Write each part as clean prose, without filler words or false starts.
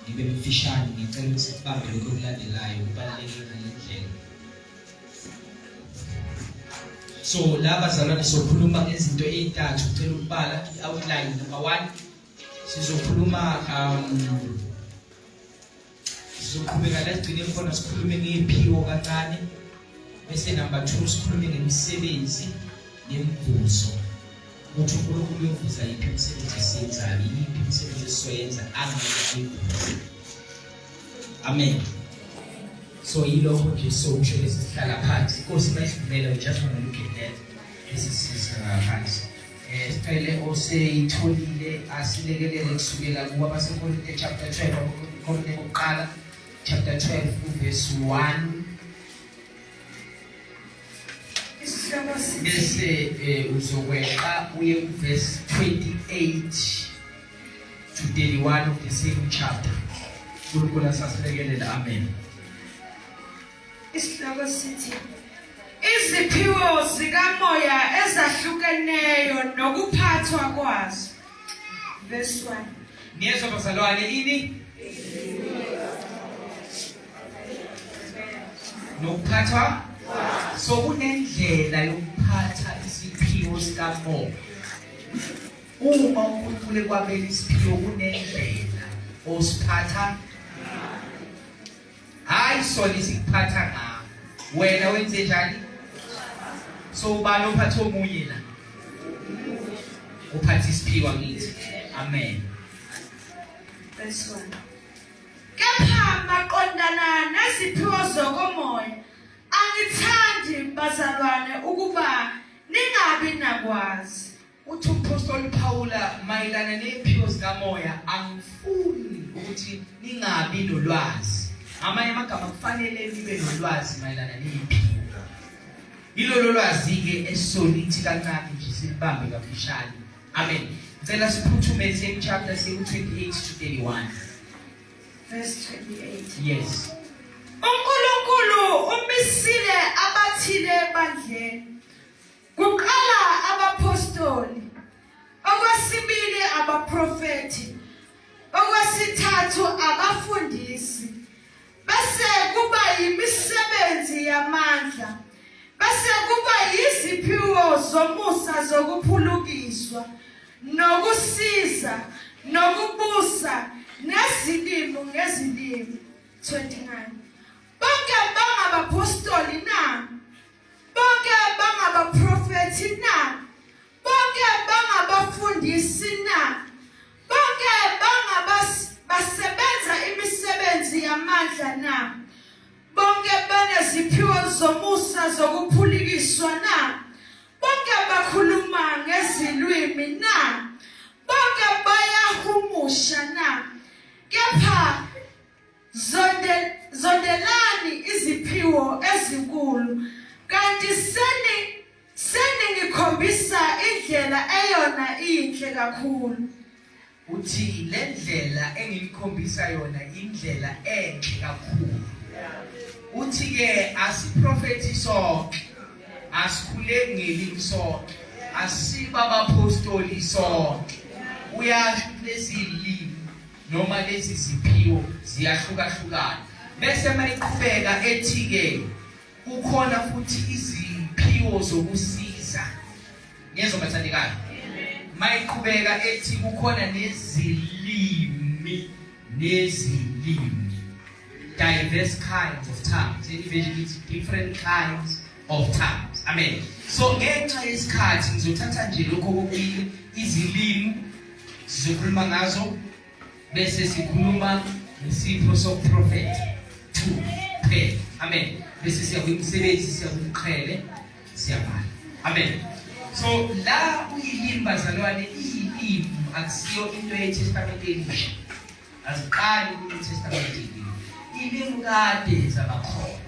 Ngibe mfishane ngicela ukuthi sibambe lokho okulandelayo kubaluleke ngalendlela. So la bazalwane sokhuluma ngezinto ezintathu ucela ukubala i-outline. Number 1 sizokhuluma sizoqhubeka la sigcine khona sikhulume ngeziphiwo kancane. Bese number 2 sikhulume ngemisebenzi nemvuzo. Ukuthi uNkulunkulu uyovuza yiphi imisebenzi esiyenzayo, yiphi imisebenzi esizoyenza angeke ayivuze. Amen. So yilokho nje sokusho lesihlala phansi. Inkosi mayisivumela, we just want to look at that. This is phansi. Sicela oseyitholile asilekelele kusukela kuwa baseKorinte chapter 12, Korinte yokuqala chapter 12 verse 1. Bese uzokweqa uye ku verse 28 to 31 of the same chapter. UNkulunkulu asasilekelela. Amen. Isihloko sithi iziphiwo zikamoya ezahlukeneyo nokuphathwa kwazo. Verse 1. Niyezwa bazalwane ini? Nokuphathwa. So kunendlela yokuphatha isiphiwo sikamoya. Uma uNkulunkulu ekwabela isiphiwo kunendlela osiphatha. Hayi sona sikuphatha ngawo. Wena wenze njani? So ubani ophatha omunye la? Uphatha isiphiwo ngithi. Amen. Verse 1. Kepha maqondana neziphiwo zokomoya angithandi bazalwane ukuba ningabi nakwazi. Uthi uPostoli Paula mayelana neziphiwo zikamoya angifuni ukuthi ningabi nolwazi. Amanye amagama kufanele nibe nolwazi mayelana neziphiwo. Yilolo lwazi ke esolithi kancane nje sibambe kafishane. Amen. Ngicela siphuthume same chapter 28 to 31. Verse 28. Yes. uNkulunkulu umisile abathile ebandleni. Kuqala abapostoli, okwesibili abaprofeti, okwesithathu abafundisi. Bese kuba yimisebenzi yamandla. Bese kuba yiziphiwo zomusa zokuphulukiswa, nokusiza, nokubusa, nezilimi ngezilimi. 29. Bonke bangabapostoli na? Bonke bangabaprofeti na? Bonke bangabafundisi na? Bonke basebenza imisebenzi yamandla na? Bonke baneziphiwo zomusa zokuphulukiswa na? Bonke bakhuluma ngezilwimi na? Bonke bayahumusha na? Kepha zondelani iziphiwo ezinkulu, kanti seningikhombisa indlela eyona inhle kakhulu. Uthi le ndlela engikhombisa yona indlela enhle kakhulu. Uthi ke asiprofeti sonke, asikhule ngelimi sonke, asiba abapostoli sonke. Uyasho lezi limi noma lezi ziphiwo ziyahlukahlukana. Bese mayiqhubeka ethi ke kukhona futhi iziphiwo zokusiza. Ngezwe bathandekayo. Mayiqhubeka ethi kukhona nezilimi. Diverse kinds of tongues. Individually different kinds of tongues. Amen. So ngenxa yesikhathi ngizothatha nje lokho kokubili izilimi sizokhuluma ngazo. Bese sikhuluma ngesipho soprofeti 2 prayer. Amen. Bese siyakumisebenzi siyakuqhele siyabhala. Amen. So la uyilimi bazalwane iyilimi akusiyo into yeTestament elisha. Aziqali kuTestament elisha. Ilimi kade zabakhona.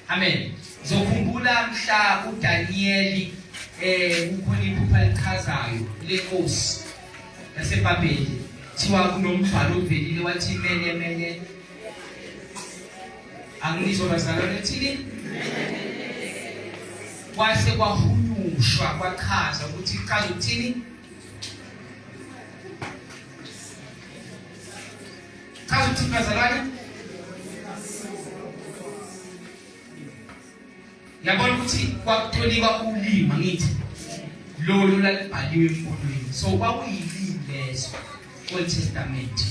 Amen. Zokhumbula mhla uDaniel ukhona iphupha lichazayo lenkosi yaseBhabheli. Thiwa kunomthwalo ovelile wathi mele angizwa bazalwane thini kwase kwahunyushwa kwachaza ukuthi ichaza ukuthini ukuthini bazalwane? Yabona ukuthi kwakutoliwa ulimi ngithi lolu lalibhaliwe emqondweni. So kwakuyilimi leso Old Testament.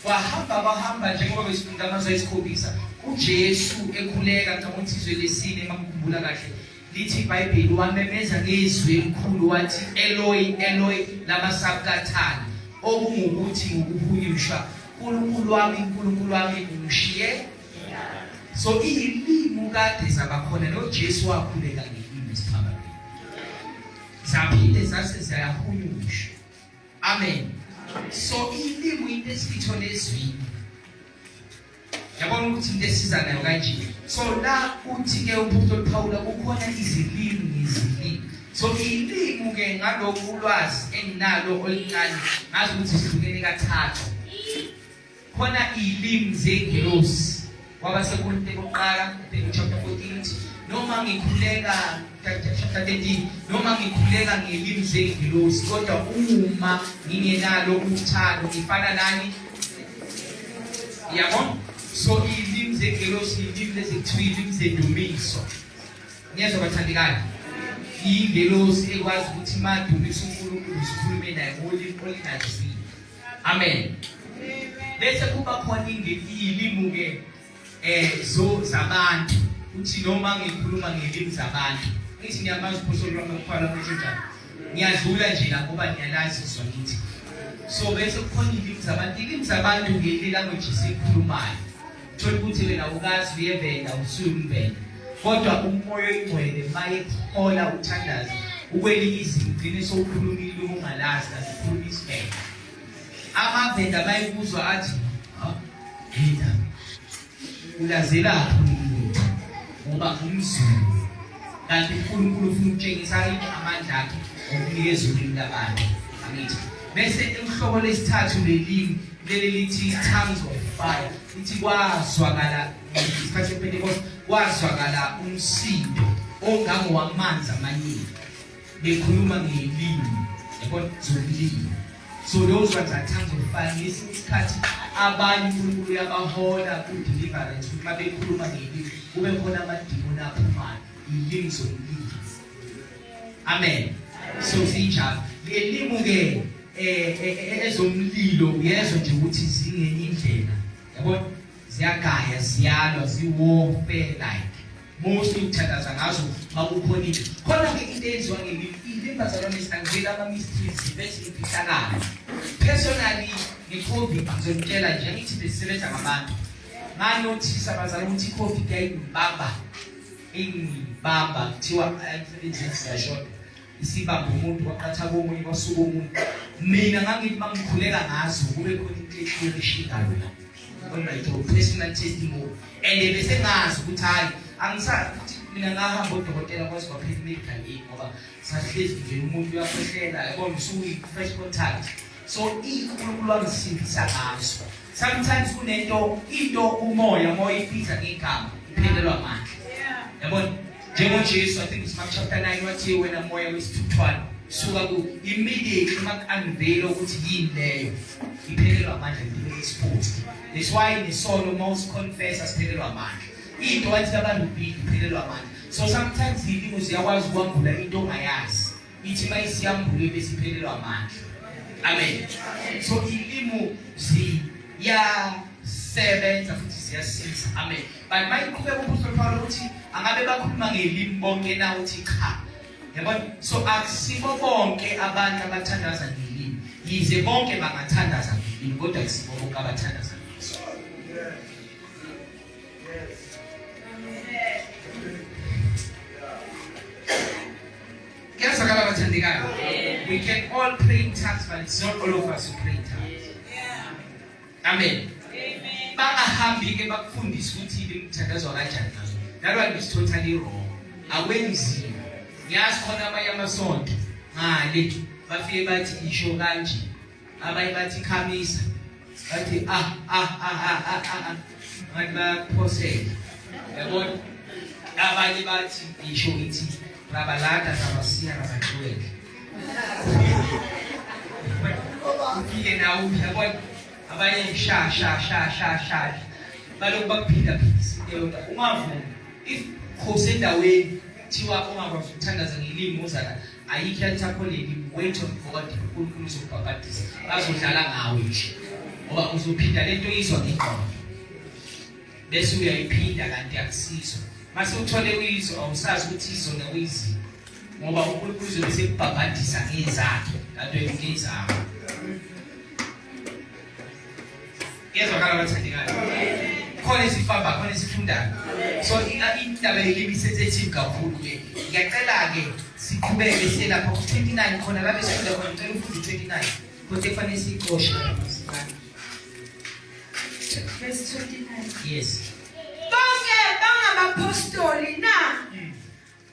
Wahamba njengoba besifunda amazwi esikhombisa uJesu ekhuleka ngicabanga izwe lesine makukhumbula kahle lithi iBhayibheli wamemeza ngezwi elikhulu wathi Eloi Eloi lama sabachthani okungukuthi ngokuhunyusha uNkulunkulu wami ungishiye. So ilimi kade zabakhona noJesu wakhuleka ngelimi esiphambili zaphinde zase zayahunyusha. Amen. So ilimi into esithole ezwini. Yabona ukuthi into esiza nayo kanje. So la uthi ke uPaul kukhona izilimi ngezilimi. So ilimi ke ngalokho ulwazi enginalo olincane ngazi ukuthi sihlukene kathathu. Khona ilimi zengelosi. WabaseKorinte kokuqala chapter 14 noma ngikhuleka chapter 13 noma ngikhuleka ngelimi zengelosi kodwa uma ngingenalo uthando ngifana nani? Yabona? So ilimi zengelosi ilimi lezithwili zedumiso. Ngiyezwa bathandikayo. Ingelosi ekwazi ukuthi madumisa uNkulunkulu sikhulume naye ngolimi olungaziwa. Amen. Bese kuba khona ilimi ke zo zabantu uthi noma ngikhuluma ngelimi zabantu ngithi ngiyamazi uPaul lwamaqala ukuthi njani ngiyadlula nje la ngoba ngiyalazi izwa ngithi. So bese kukhona ilimi zabantu ngelimi language esikhulumayo thola ukuthi wena ukazi uyevenda usuyumvenda kodwa umoya oyingcwele mayekhola uthandaza ukwelinye izinto ugcine sowukhuluma ilimi ungalazi ukhuluma isivenda. Amavenda bayikuzwa athi yena ulazela umuntu ngoba umzulu kanti uNkulunkulu ufuna ukutshengisa amandla akhe ukunikeza ulimi labantu. Angithi bese uhlobo lesithathu lelimi lithi tongues of fire lithi kwazwakala isikhathi sePentecost kwazwakala umsindo ongangowamanzi amaningi bekhuluma ngelimi yabona zolimi. So those ones are tongues of fire. Ngesikhathi abanye uNkulunkulu yabahola ku deliverance ukuthi mabekhuluma ngelimi kube khona amadimoni aphumayo ilimi zolimi. Amen. So sinjalo lelimi ke ezomlilo uyezwa nje ukuthi zingenye indlela yabona ziyagaya ziyalwa ziwarfare like mostly uthandaza ngazo makukhona into khona ke into eyenziwa ngelimi ilimi bazalwane angivela ama mysteries bese ifihlakala. Personally ngeCovid ngizotshela nje ngithi besisebenza ngabantu nganothisa bazalwane ukuthi iCovid ingibamba kuthiwa insebenza short isibamba umuntu waqatha komunye kwasuka umuntu mina ngangithi mangikhuleka ngazo kube khona into eshikayo la on personal testimony and bese ngazi ukuthi hayi angisathi mina ngahamba udokotela kwazi kwaphela medical aid ngoba sahlezi nje umuntu uyakhwehlela yabona usuyi fresh contact. So uNkulunkulu wangisindisa ngazo. Sometimes kunento into umoya iphiza ngegama iphelelwa amandla. Yabona njengoJesu I think it's Mark chapter 9 wathi wena moya wesithuthwane suka ku immediately makunveil ukuthi yini leyo iphelelwa amandla into exposed. That's why the soul most confess asiphelelwa amandla. Into wathi abantu iphelelwa amandla. So sometimes izilimi ziyakwazi ukwambula into ongayazi. Ithi mayisiyambule bese iphelelwa amandla. Amen. So ilimi ziyasebenza futhi ziyasiza. Amen. But mayiqhubeka uPaul Paul uthi angabe bakhuluma ngelimi bonke na uthi cha. Yabona so akusibo bonke abantu abathandaza ngelimi. Yize bonke bangathandaza ngelimi kodwa akusibo bonke abathandaza ngaso. Kuyazwakala bathandekayo. We can all pray in tongues, but it's not all of us who pray in tongues. Amen. Bangahambi ke bakufundisa ukuthi imthandazwa kanjani nazo. That one is totally wrong. Awenziwe. Ngiyazi khona abanye amasonto ngale bafike bathi isho kanje. Abanye bathi khamisa. Bathi ngathi baphosela. Yabona? Abanye bathi isho ithi rabalada rabasiya rabaqwele. Ukike nawo yabona abanye sha balokhu bakuphinda-phindisa into yodwa ungavumi if khosi endaweni kuthiwa ungakwazi ukuthandaza ngelimi uzala ayikho yalithakho leli wait on God uNkulunkulu uzokubhabhadisa bazodlala ngawe nje ngoba uzophinda lento izwa ngengqondo bese uyayiphinda kanti akusizwa mase uthole uyizwa awusazi ukuthi izona uyizwa ngoba uNkulunkulu uzobe sekubhabhadisa ngezakhe kanti wena ngezakho yezwakala abathandekayo khona isifamba khona isifundayo so indaba yelimi sensitive kakhulu-ke ngiyacela-ke siqhubeke selapha ku-29 khona lapho esifunda khona ngicela ufunde 29 kodwa kufanele siyixoshe verse 29. yes Bonke bangabapostoli na?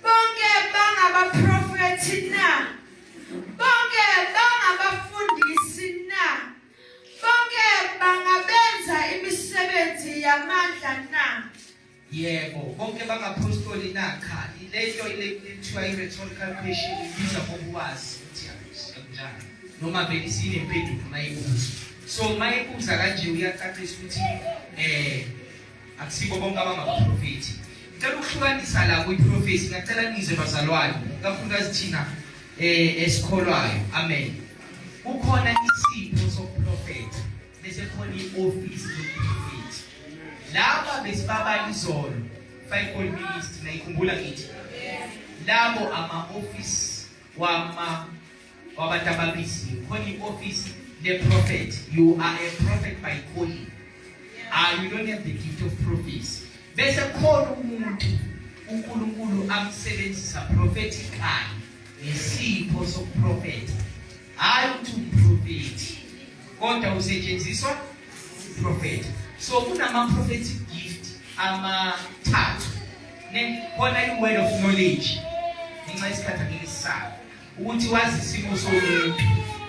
Bonke bangabaprofethi na? Bonke bangabafundisi na? Bonke bangabenza imisebenzi yamandla na? yebo bonke bangapostoli na cha lento ile-kuthiwa i-rhetorical question ibiza ngokuwazi ukuthi akunjani noma vele sinempendulo mayibuza so mayibuza kanje uyacacisa ukuthi akusikho bonke abangabaprofethi ngicela ukuhlukanisa la kwiprofesi ngicela nizwe bazalwane kakhulukazi thina esikholwayo amen kukhona isipho sokuprofetha bese khona i-ofisi yokuprofethi laba besibaba izolo fivefold ministry nayikhumbula ngithi labo ama-office wabantu ababisiwe khona i-office le-prophet you are a prophet by calling you don't have the gift of prophecy bese khona umuntu uNkulunkulu amsebenzisa prophetically nesipho sokuprofetha hayi ukuthi umprofethi kodwa usetshenziswa prophet so kunama-prophetic gift amathathu khona i-word of knowledge ngenxa isikhathi angeke sisaba ukuthi wazi isimo somuntu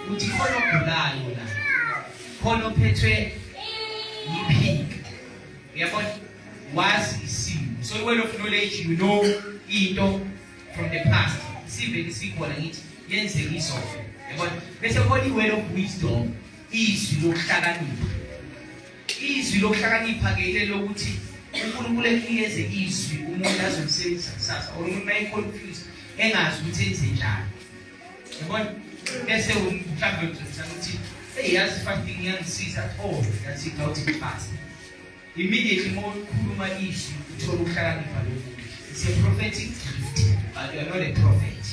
ukuthi khona ogulayo la khona ophethwe yiphika uyabona wazi isimo so i-word of knowledge you know into from the past isivele sikhona ngithi yenzeka izolo yabona bese khona i-word of wisdom izwi lokuhlakanipha-ke ile lokuthi uNkulunkulu ekunikeze izwi umuntu azolisebenzisa kusasa or umuntu mayi-confused engazi ukuthi enze njani yabona bese mhlawumbe uzothatha ukuthi yazi fasting iyangisiza yazi ukuthi ngifast immediately uma ukhuluma izwi uthola ukuhlakanipha lokhu it's a prophetic gift but you are not a prophet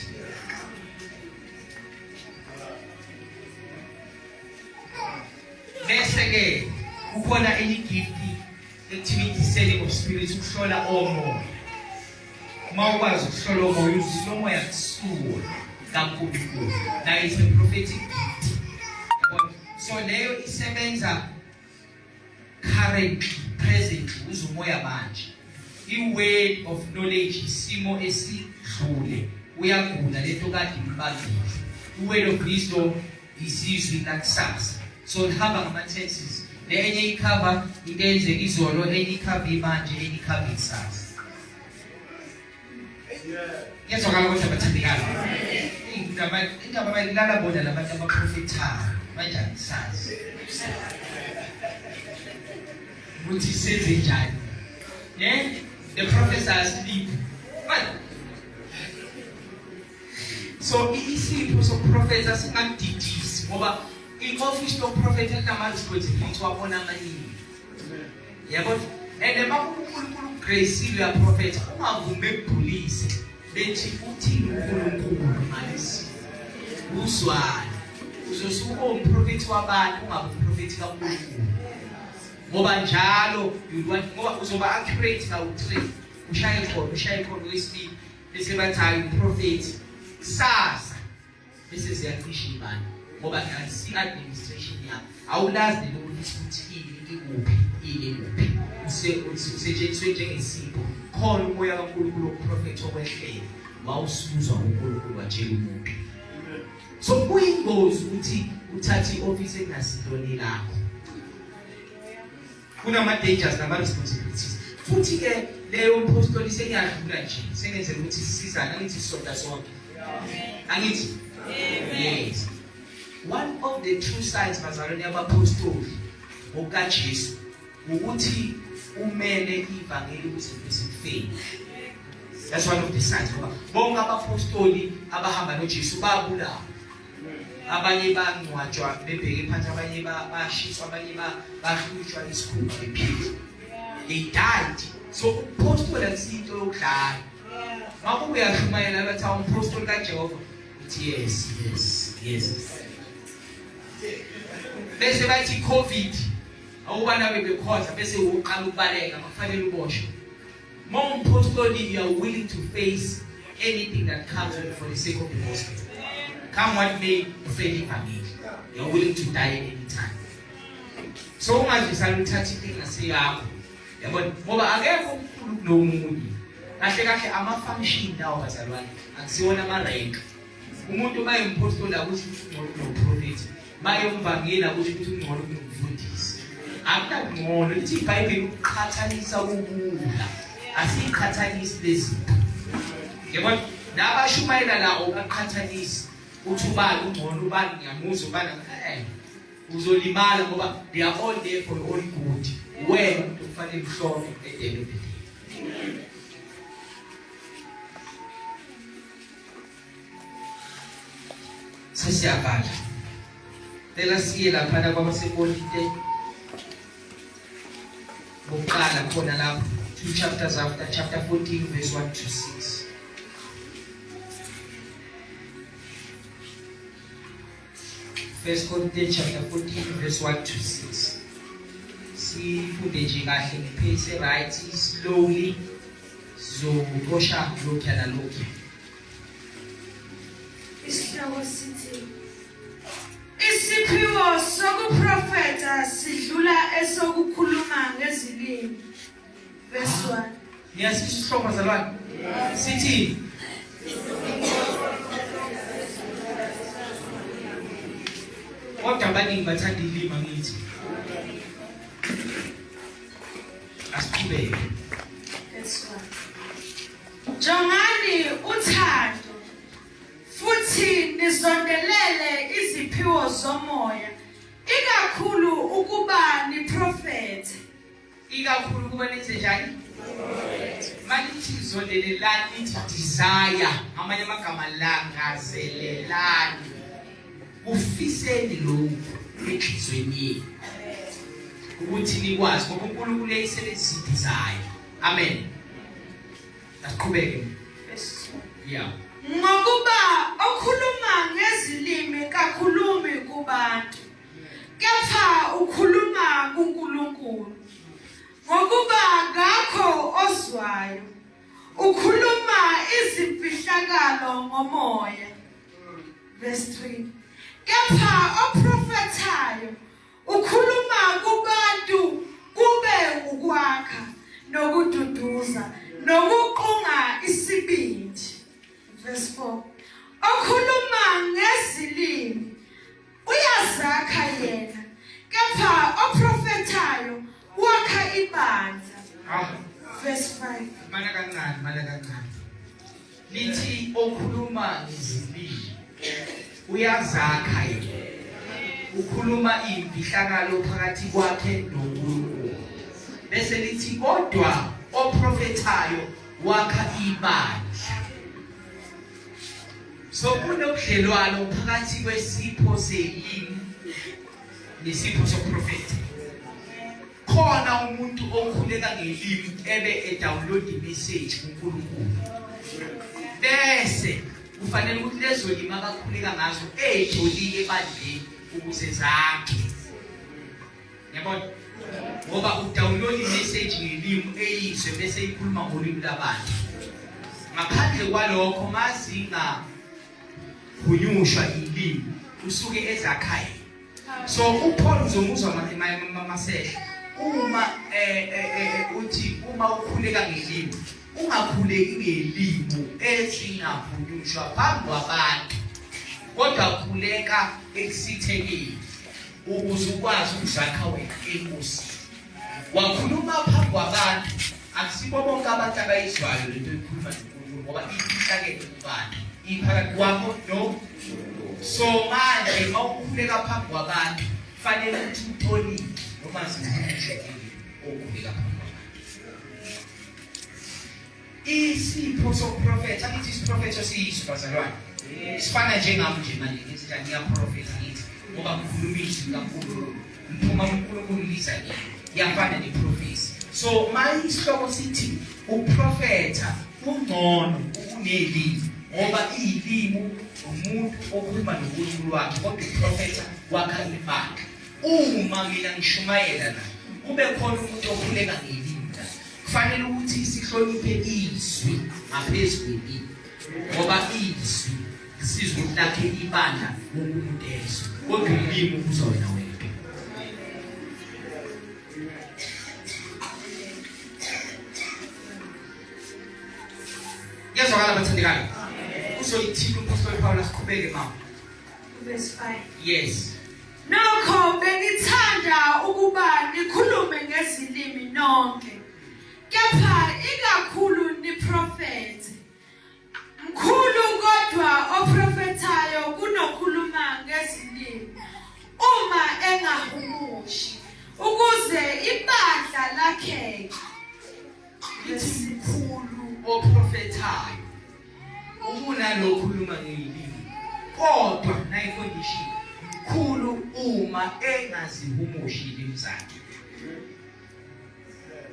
bese-ke kukhona enye gift ekuthiwa i-discerning of spirits ukuhlola omoya uma ukwazi ukuhlola omoya uzwile omoya kusuka kaNkulunkulu nayo is a prophetic gift so leyo isebenza currently present uzwe umoya manje i-word of knowledge isimo esidlule uyagula lento kade imbangile i-word of wisdom isizwi lakusasa so lihamba ngama-tenses le enye ikhava into eyenzeka izolo enye ikhava imanje enye ikhava ikusasa yezwakala kodwa abathandekayo indaba bayilala bona labantu abaprofethayo banjani sazi ukuthi senze njani the prophets are asleep so isipho sokuprofetha singamdidisi ngoba i-office yokuprofetha linama-responsibility wabona amaningi yabona and makuNkulunkulu ugracile uyaprofetha ungavumi ekubhulise bethi uthini uNkulunkulu ngalesi uzwane uzosuka umprofethi wabantu ungabe umprofethi kaNkulunkulu ngoba njalo ngoba uzoba accurate ngawu-3 ushaye khona wesibili bese bathi hayi umprofethi kusasa bese ziyacisha ibani ngoba si-administration yakho awulazi lokuthi ikuphi usetshenziswe njengesipho khona umoya kaNkulunkulu wokuprofetha okwehlele wawusuzwa uNkulunkulu watshela umuntu so kuyingozi ukuthi uthathe i-office engasiloni lakho kunama-dangers nama-responsibilities futhi-ke leyo mpostoli sengiyadlula nje sengenzela ukuthi sisizane angithi sisonda sonke angithi yes one of the true signs bazalwane abapostoli okaJesu ukuthi umele ivangeli ukuze lisikufeni. That's one of the signs. Bonke abapostoli abahamba noJesu babulawa. Abanye bangcwatshwa bebheke phansi, abanye bashiswa, abanye bahlutshwa isikhumba bephila. They died. So upostoli akusinto yokudlala. Mako uyashumayela bathi umpostoli kaJehova uthi yes. Bese bathi COVID awubana bebekhoza bese uqala ukubaleka akufanele uboshwe. More importantly, you are willing to face anything that comes with for the sake of the gospel. Come what may, defend family. You are willing to die at any time. So much is a thing I say, but akekho umkhulu kunomunye. Kahle ama-function now bazalwane. Akusiwona ama-rank. Umuntu bayimphostoli akuthi ungcono kunoprofeti. Bayomvangeli akuthi ungcono kunomfundisi. Akungcono lithi iBhayibheli ukuqhathanisa ukubula. Asiqhathanisi lezinto. Yebo nabashumayela la okaqhathanisi uthi ubani ungcono ubani ngiyamuzwa ubani uzolimala ngoba they are all there for your own good. Wena umuntu kufanele uhlole at the end of the day. Sesiyabhala. Tela siye lapha kwabaseKolinte. Bokuqala khona lapho 2 chapters after chapter 14 verse 1 to 6. First Corinthians chapter 14 verse 1 to 6. Sifunde nje kahle ngepace right slowly zokosha lokho nalokho. Isihloko sithi isiphiwo sokuprofeta sidlula esokukhuluma ngezilimi. Verse 1. Niyasizwa isihloko zalwane? Sithi kodwa abaningi bathanda ilimi ngithi. Asiqhubeke. Verse 1. Jongani uthando futhi nizondelele iziphiwo zomoya, ikakhulu ukuba niprofete. Ikakhulu kuba nenze njani? Malithi zondelelani lithi desire, amanye amagama langazelelani. Ufiseni lokhu enhlizweni yenu. Ukuthi nikwazi ngoba uNkulunkulu uyayisebenzisa desire. Amen. Asiqhubeke. Yeah. Ngokuba okhuluma ngezilimi kakhulumi kubantu, kepha ukhuluma kuNkulunkulu. Ngokuba ngakho ozwayo ukhuluma izimfihlakalo ngomoya. Verse 3. Kepha oprofethayo ukhuluma kubantu kube ukwakha nokududuza nokuqunga isibindi. Verse 4. Okhuluma ngezilimi uyazakha yena, kepha oprofethayo wakha ibandla. Verse 5. Mana kancane. Lithi okhuluma ngezilimi uyazakha yena. Ukhuluma imfihlakalo phakathi kwakhe noNkulunkulu. Bese lithi kodwa oprofethayo wakha ibandla. So kunobudlelwano phakathi kwesipho selimi nesipho soprofeti. Khona umuntu okhuleka ngelimi ebe edownload imessage kuNkulunkulu. Bese kufanele ukuthi lezo limi akakhuleka ngazo ejolike ebandleni ukuze zakhe. Yabona? Ngoba udownload imessage ngelimi eyizwe bese ikhuluma ngolimi labantu. Ngaphandle kwalokho mazinga kunyushwa ilimi usuke ezakhayo. So uPaul uzomuzwa masehla uma uthi uma ukhuleka ngelimi ungakhuleki ngelimi ezingavunyushwa phambi kwabantu, kodwa khuleka ekusithekeni ukuze ukwazi ukuzakha wena enkosi. Wakhuluma phambi kwabantu, akusibo bonke abantu abayizwayo lento ekhuluma noNkulunkulu ngoba ifihlakele kubantu. Iphakathi kwakho no. So manje mawukhuleka phambi kwabantu fanele ukuthi utonike noma simushekile okukhuleka phambili. Isipho soprofeta, angithi isiprofetho siyiso bazalwane. Sifana njengami nje manje ngithi nje ngiyaprofeta ngithi ngoba ngikhuluma izwi kaNkulunkulu. Ngiphuma kuNkulunkulu liza kimi. Yafana neprofesi. So manje isihloko sithi uprofeta ungcono kunelimi ngoba ilimi umuntu okhuluma noNkulunkulu wakhe kodwa uprofeta wakha ibandla. Uma mina ngishumayela la kube khona umuntu okhuleka ngelimi la kufanele ukuthi sihloniphe izwi ngaphezulu kwelimi ngoba izwi sizolakhe ibandla lokumuntu ezwe kodwa ilimi kuzowena wena. Yazwakala bathandekayo. Uzoyithini umpostoli Paul siqhubeke mama. Verse 5. Yes. Nokho bengithanda ukuba nikhulume ngezilimi nonke. Kepha ikakhulu niprofete. Mkhulu kodwa oprofetayo kunokhuluma ngezilimi uma engahumushi ukuze ibandla lakheke. Mkhulu oprofetayo ukunalokhuluma ngelimi kodwa nayi condition mkhulu uma engazihumushi ilimi zakhe.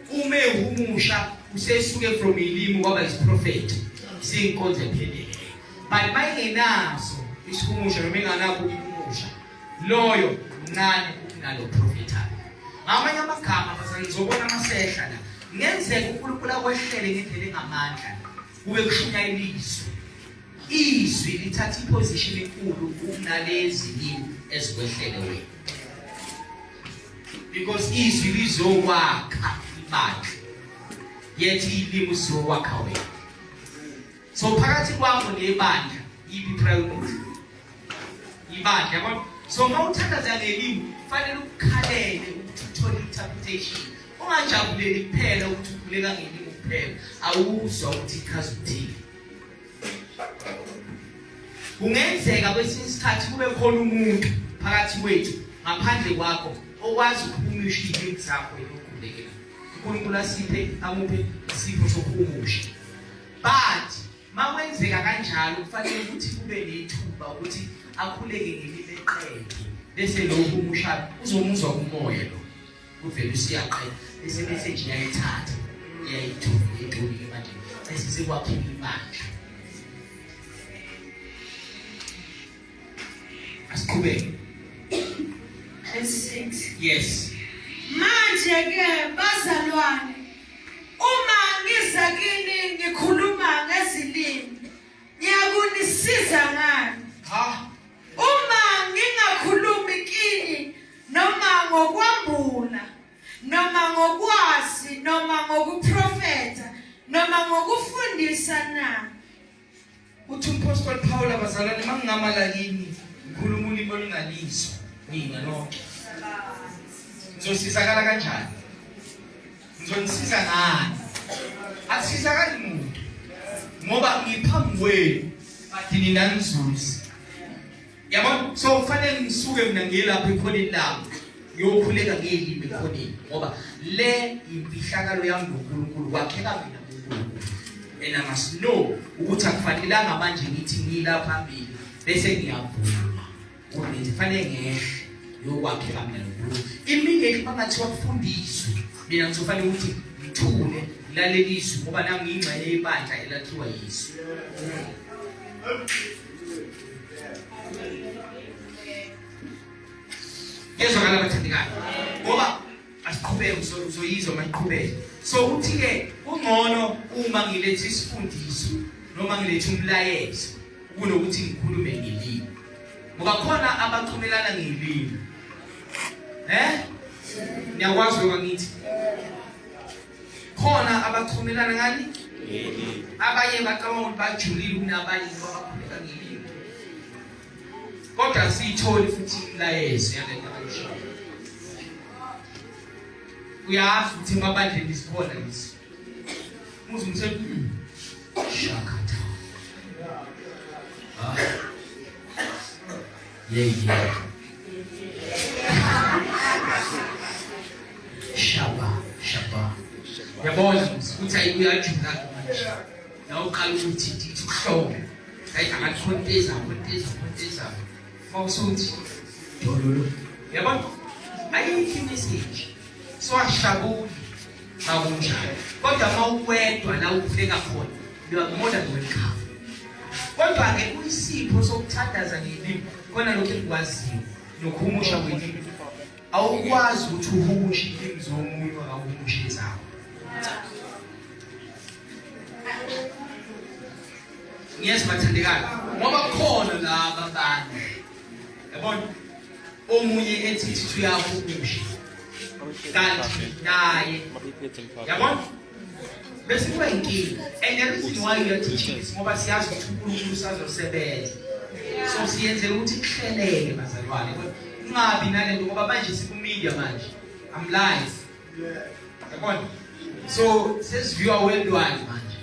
Uma ehumusha usesuke from ilimi kwaba isprofeta siyinkonzo ephelele. But mayingenaso isihumusha noma enganakho ukuhumusha loyo mncane kunalo profetayo. Ngamanye amagama bazalizobona amasehla la ngenzeka uNkulunkulu akwehlele ngendlela engamandla kube kushunyaya ilizwi. Izwi lithatha iposition enkulu kunalezi ilimi ezikwehlele wena. Because izwi lizokwakha ibandla yethi ilimi sizokwakha wena. So phakathi kwakho nebandla yipi priority? Ibandla yabo. So mawuthandaza ngelimi kufanele ukukhalele ukuthi uthole interpretation. Ungajabuleli kuphela ukuthi ukhuleka ngelimi kuphela awuzwa ukuthi ichaza ukuthini. Kungenzeka kwesinye isikhathi kube khona umuntu phakathi kwethu ngaphandle kwakho okwazi ukuhumusha ilimi zakho elokhulekela. uNkulunkulu asiphe amuphe isipho sokuhumusha. But makwenzeka kanjalo kufanele ukuthi kube nethuba ukuthi akhuleke ngelimi eqede bese lo uhumusha uzomuzwa kumoya lo uvela usiyaqela bese message yayithatha yayithuka ethuki manje bese sikwaphila ibandla. Asiqhubeke. Verse 6. Yes. Manje ke bazalwane uma ngiza kini ngikhuluma ngezilimi ngiyakunisiza ngani? Uma ngingakhulumi kini noma ngokwambula noma ngokwazi noma ngokuprofeta noma ngokufundisa na. Uthi umpostoli Paul abazalwane mangingamala kini ngikhuluma ulimi olungalizwa mina nonke. Ngizosizakala kanjani? Ngizonisiza ngani? Asizakali umuntu ngoba ngiphambi kwenu bathi nina nizuzi. Yabona so kufanele ngisuke mina ngelapha ekhoneni lami ngiyokhuleka ngelimi ekhoneni ngoba le imfihlakalo yami noNkulunkulu wakheka mina kuNkulunkulu. And I must know ukuthi akufanelanga manje ngithi ngila phambili bese ngiyavuma. Ukuthi kufanele ngehle yokwakheka mina noNkulunkulu. Immediately bangathiwa kufundiswe mina ngizofanele ukuthi ngithule lalelizwi ngoba nami ngingxenye ibandla elakhiwa yiso. Yezwakala bathandekayo ngoba asiqhubeke uzoyizwa mayiqhubeke. So uthi ke ungcono uma ngilethe isifundiso noma ngilethe umlayezo kunokuthi ngikhulume ngelimi ngoba khona abaxhumelana ngelimi. Niyakwazi ukwengithi khona abaxhumelana ngani ngelimi. Abanye bacabanga ukuthi bajulile kunabanye ngoba bakhuleka ngelimi. Kodwa siyithole futhi umlayezo yalento abayisho. Uyazi ukuthi mabandleni sikhona lesi. Muzi umsebenzi shakatha. Yeah. Yabona ukuthi ayikuyajula manje. Nawo uqala ukuthi ndithi ukuhlobo. Hayi angakhonteza. Mawusuthi dololo. Yabona? Ayikho message. So ashabuli akunjalo. Kodwa mawukwedwa la ukufika khona, you are more than welcome. Kodwa ke kuyisipho sokuthandaza ngelimi khona lokho ekwaziyo nokuhumusha kwelimi. Awukwazi ukuthi uhumushe ilimi zomuntu awuhumushe zakho. Yes bathandekala ngoba khona laba abantu. Yabona? Omunye ethi uyahumusha. Kanti naye. Yabona? Bese kuba inkinga. And the reason why you are teaching is ngoba siyazi ukuthi uNkulunkulu usazosebenza. So siyenzela ukuthi kuhleleke bazalwane. Ungabi nalento ngoba manje sikumedia manje. I'm live. Yabona? So sesiviwa worldwide manje.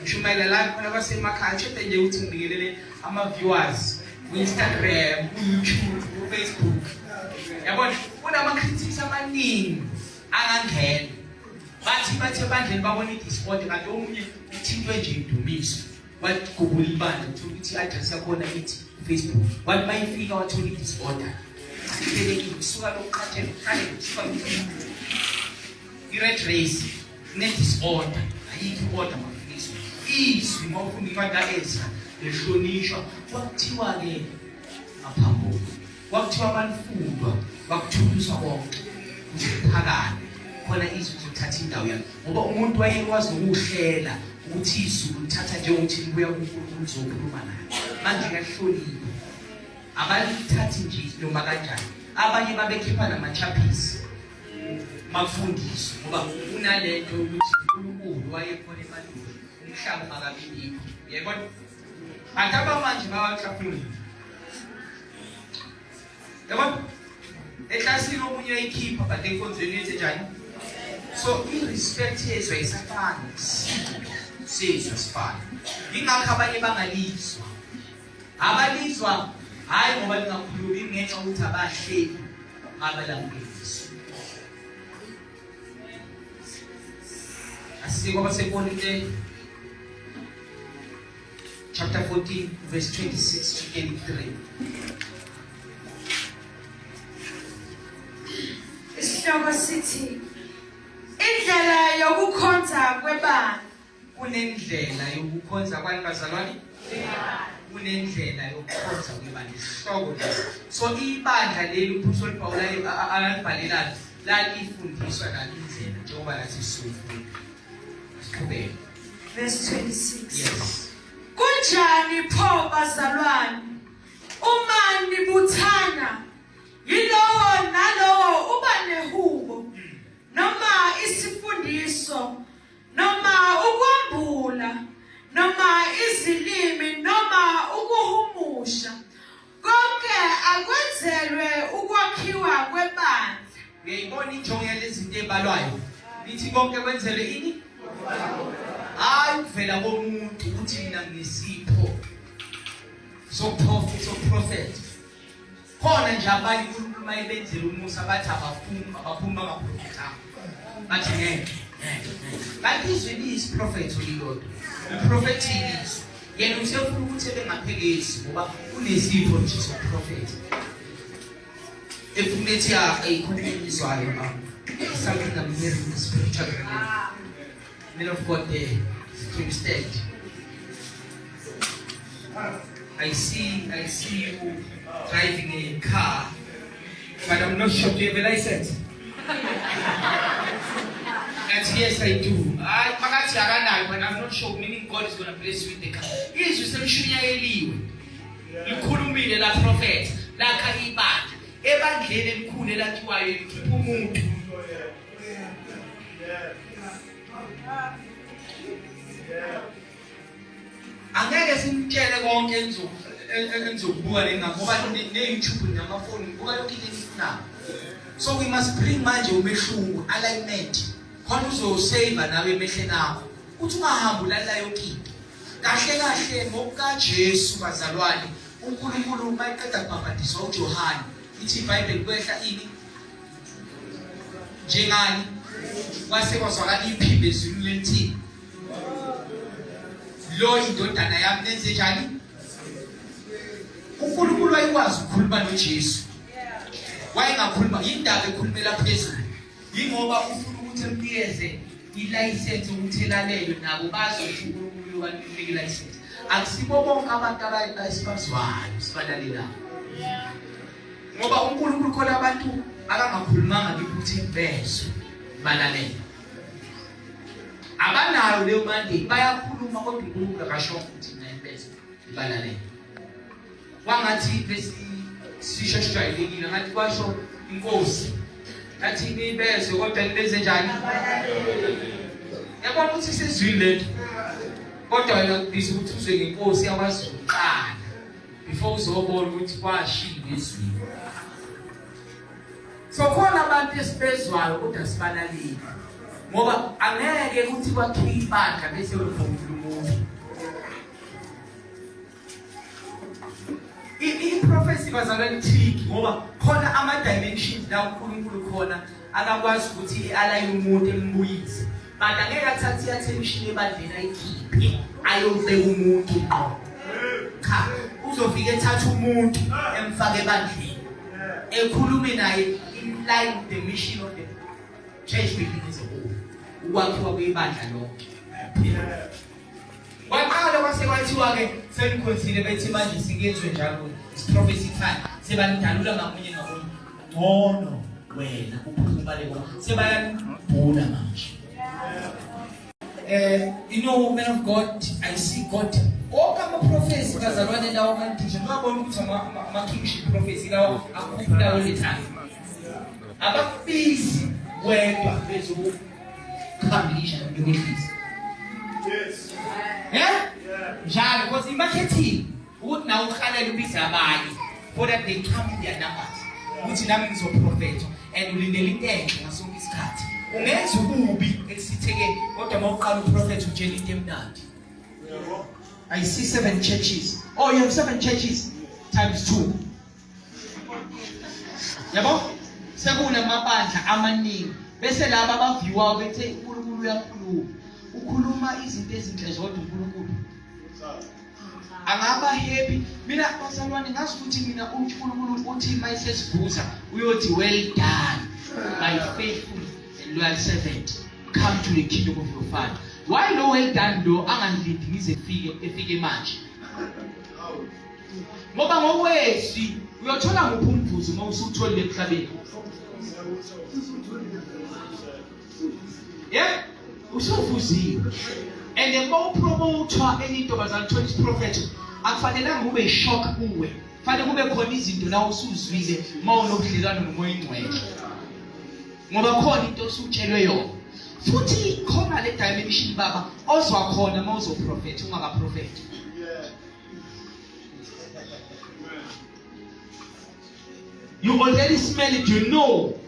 Ngishumayela live khona basemakhaya nje nje ukuthi ngibikelele ama viewers ku Instagram, ku YouTube, ku Facebook. Yabona? Kunama critics amaningi angangena. Bathi bandleni babona iDisport kanti omunye uthintwe nje indumiso. Wathugubula ibandla ukuthi i-address yakhona ithi Facebook. Wathi bayifika wathola iDisport. Akeleke kusuka lokuqhathela uqale kusuka i-red race ne-Disport. Ayikho order mafisa. Izwi mawufunda iFada Ezra lehlonishwa kwakuthiwa ke ngaphambulo. Kwakuthiwa abanifundwa bakuthuliswa konke. Uphakane. Khona izwi zothatha indawo yakhe ngoba umuntu wayekwazi ukuhlela ukuthi izwi lithatha nje ukuthi libuya kuNkulunkulu uzokhuluma naye manje kahlonipha abalithathi nje noma kanjani abanye babekhipha namachapisi makufundiswa ngoba unalento ukuthi uNkulunkulu wayekhona emandulo umhlaba makabibikho yebo akaba manje bawahlafuni yebo eklasini omunye ayikhipha but enkonzweni yenze njani. So irrespect yezwa isafana sizwe sifana. Ingakho abanye bangalizwa. Abalizwa hayi ngoba lingakhulumi ngenxa ukuthi abahleli abalamukisi. Asike baseKolinte chapter 14 verse 26 to 23. Isihloko sithi indlela yokukhonza kwebandla. Kunendlela yokukhonza kwabazalwane? Kunendlela yokukhonza kwebandla. Isihloko lesi. So ibandla leli uPaul Paul alibhalelayo la ifundiswa indlela njengoba lathi sifunda. Siqhubeke. Verse 26. Yes. Kunjani pho bazalwane? Uma nibuthana yilowo nalowo uba nehubo noma isifundiso noma ukwambula noma izilimi noma ukuhumusha konke akwenzelwe ukwakhiwa kwebandla. Ngiyibona injongo yalezinto ebalwayo. Lithi konke kwenzelwe ini? Hayi ukuvela komuntu ukuthi mina ngisipho. So prophet. Khona nje abanye uNkulunkulu mayebenzela umusa bathi abaphuma ngaphutha. Bathi ngeke. Kanti izwi liyisiprophet ulilodwa. Iprofethi ilizwi. Yena usefuna ukuthi bengaphekezi ngoba unesipho nje soprophet. Efunethi ayikhulunyiswayo something I'm hearing in the spiritual realm. Men of God there to stand. I see you driving a car, but I'm not sure. Do you have a license? And yes, I do. But I'm not sure. Meaning God is going to bless you with the car. Yes, you say Shunya Eliwe. Likhulumile la prophet, la kahibanda. Evangeli elikhulu elathiwayo likhipha umuntu. Angeke simtshele konke enzokubuka lena ngoba ne-YouTube namafoni buka yonke into enifunayo. So we must bring manje umehluko alignment khona uzosave nawe emehleni akho uthi ungahambi ulala yonke into kahle ngokukaJesu bazalwane uNkulunkulu mayiqeda kubhabhadiswa uJohane ithi iBhayibheli kwehla ini njengani kwase kwazwakala iphimbo ezwini lenthini lo indodana yami nenze njani uNkulunkulu wayekwazi ukukhuluma noJesu wayengakhuluma indaba ekhulumela phezulu ingoba ufuna ukuthi emnikeze ilicense ukuthi elalele nabo bazothi uNkulunkulu uyanika ilicense akusibo bonke abantu abayisibazwayo sibalalelayo ngoba uNkulunkulu khona abantu akangakhulumanga ukuthi bezwe balalela abanayo leyo mandate bayakhuluma kodwa uNkulunkulu akasho ukuthi mina bezwe balalela wangathi bese sisho sijayelekile ngathi kwasho inkosi ngathi ngibezwe kodwa ngibenze njani yabona ukuthi sizwile lento kodwa wena biza ukuthi uzwe ngenkosi yakwaZulu qala before uzobona ukuthi kwashilo ezwini so khona abantu esibezwayo kodwa sibalaleli ngoba angeke ukuthi kwakhiwe ibandla bese uphumula umuntu i-prophecy bazalwane trick ngoba khona ama-dimensions la uNkulunkulu khona akakwazi ukuthi alayine umuntu embuyise but angeke athathe i-attention ebandleni ayikhiphe ayobeka umuntu ngqo cha uzofika ethatha umuntu emfake ebandleni ekhulume naye in line with the mission of the church building as a whole ukwakhiwa kwebandla lonke waqala kwase kwathiwa-ke senikhonzile bethi manje singenzwe njalo prophecy time sebanidalula ngamunye ngamunye ngcono wena uphuma le ngoba sebayabhuna manje you know man of God I see God konke ama-prophecy bazalwane lawo amantisha ngabona ukuthi ama-kingship prophecy lawo akhuphulayo lethani abafisi wedwa bezokukhambisha nokwehlisa njalo because i-marketing ukuthi nawe ukhalela ubiza abanye for that they come in their numbers ukuthi nami ngizoprofetha and ulindele into enhle ngasonke isikhathi ungenza ububi ekusithekeni kodwa mawuqala uprofetha utshela into emnandi I see 7 churches oh you have 7 churches times 2 yabo sekunamabandla amaningi bese laba abaviwayo bethe uNkulunkulu uyakhuluma ukhuluma izinto ezinhle zodwa uNkulunkulu angaba happy mina bazalwane ngazi ukuthi mina uNkulunkulu uthi mayesesibuza uyothi well done my faithful and loyal servant come to the kingdom of your father why no well done lo angangilindi ngize efike manje ngoba ngokwesi uyothola ngophi umvuzo uma usutholile emhlabeni yeah usuvuziwe and the more promoter into bazalwane 20 prophet akufanelanga ube shock kuwe fanele kube khona izinto la usuzwile mawunobudlelwano nomoya ingcwele ngoba khona into osutshelwe yona futhi khona le dimension baba ozwa khona mawuzoprofetha ungakaprofethi you already smell it you know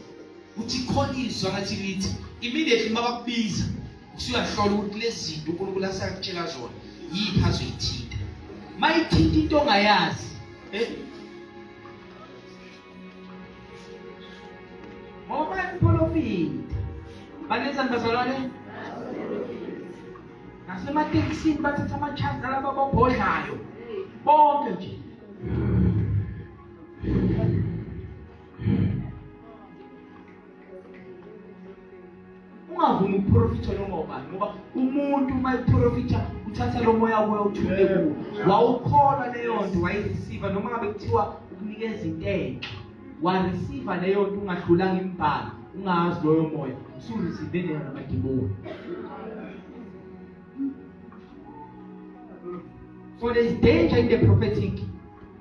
uthi khona izwa ngathi lithi immediately mabakubiza usuyahlola ukuthi lezi zinto uNkulunkulu asakutshela zona yiphi azoyithinta mayithinta into ongayazi ngoba iprofeti banezani bazalwane nasematekisini bathatha ama-chance alaba ababhodlayo bonke nje ungavumi ukuprofitha noma ubani ngoba umuntu uma eprofitha uthatha lo moya kuwe uthule kuwo wawukholwa leyo nto wayireceive noma ngabe kuthiwa ukunikeza into enhle wareceive leyo nto ungahlulanga imibhalo ungazi loyo moya usureceive namadimoni so there's danger in the prophetic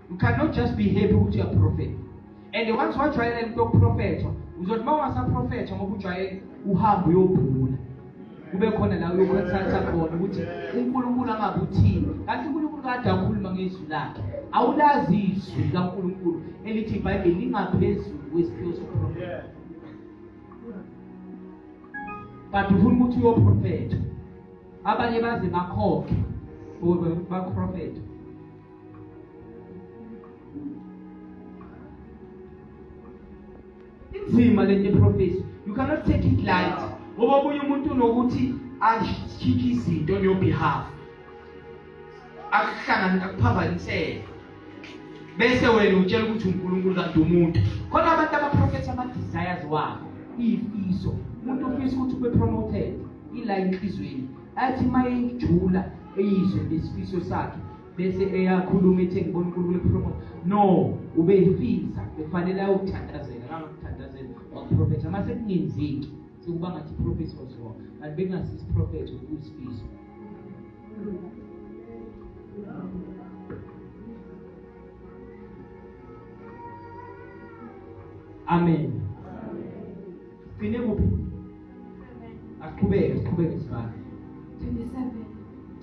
you cannot just be happy with your prophet and once wajwayele into yokuprofethwa uzothi uma ungasaprofethwa ngoba ujwayele uhambe uyobhula kube khona la uyokuthatha khona ukuthi uNkulunkulu angabe uthini kanti uNkulunkulu kade akhuluma ngezwi lakhe awulazi izwi laNkulunkulu elithi iBhayibheli lingaphezulu kwesiphiwo soprofeti but ufuna ukuthi uyoprofetha abanye baze bakhokhe ukuba baprofetha inzima lento prophecy you cannot not take it light. Ngoba omunye umuntu nokuthi ashike izinto on your behalf. Akuhlangana akuphambanisele. Bese wena utshela ukuthi uNkulunkulu kanti umuntu. Khona abantu abaprofethi ama-desires wabo, iyifiso. Umuntu ufisa ukuthi ube promoted, ila enhlizweni. Athi mayejula eyizwe lesifiso sakhe, bese eyakhuluma ethi ngibona uNkulunkulu epromote. No, ube yifisa, kufanele ayokuthandazela, angakuthandazela wakuprofetha. Mase kungenzeki, sekuba ngathi prophecy was wrong. Kanti bekungasizi prophet ukusifiso. Amen. Sine kuphi? Asiqhubeke sibani. 27.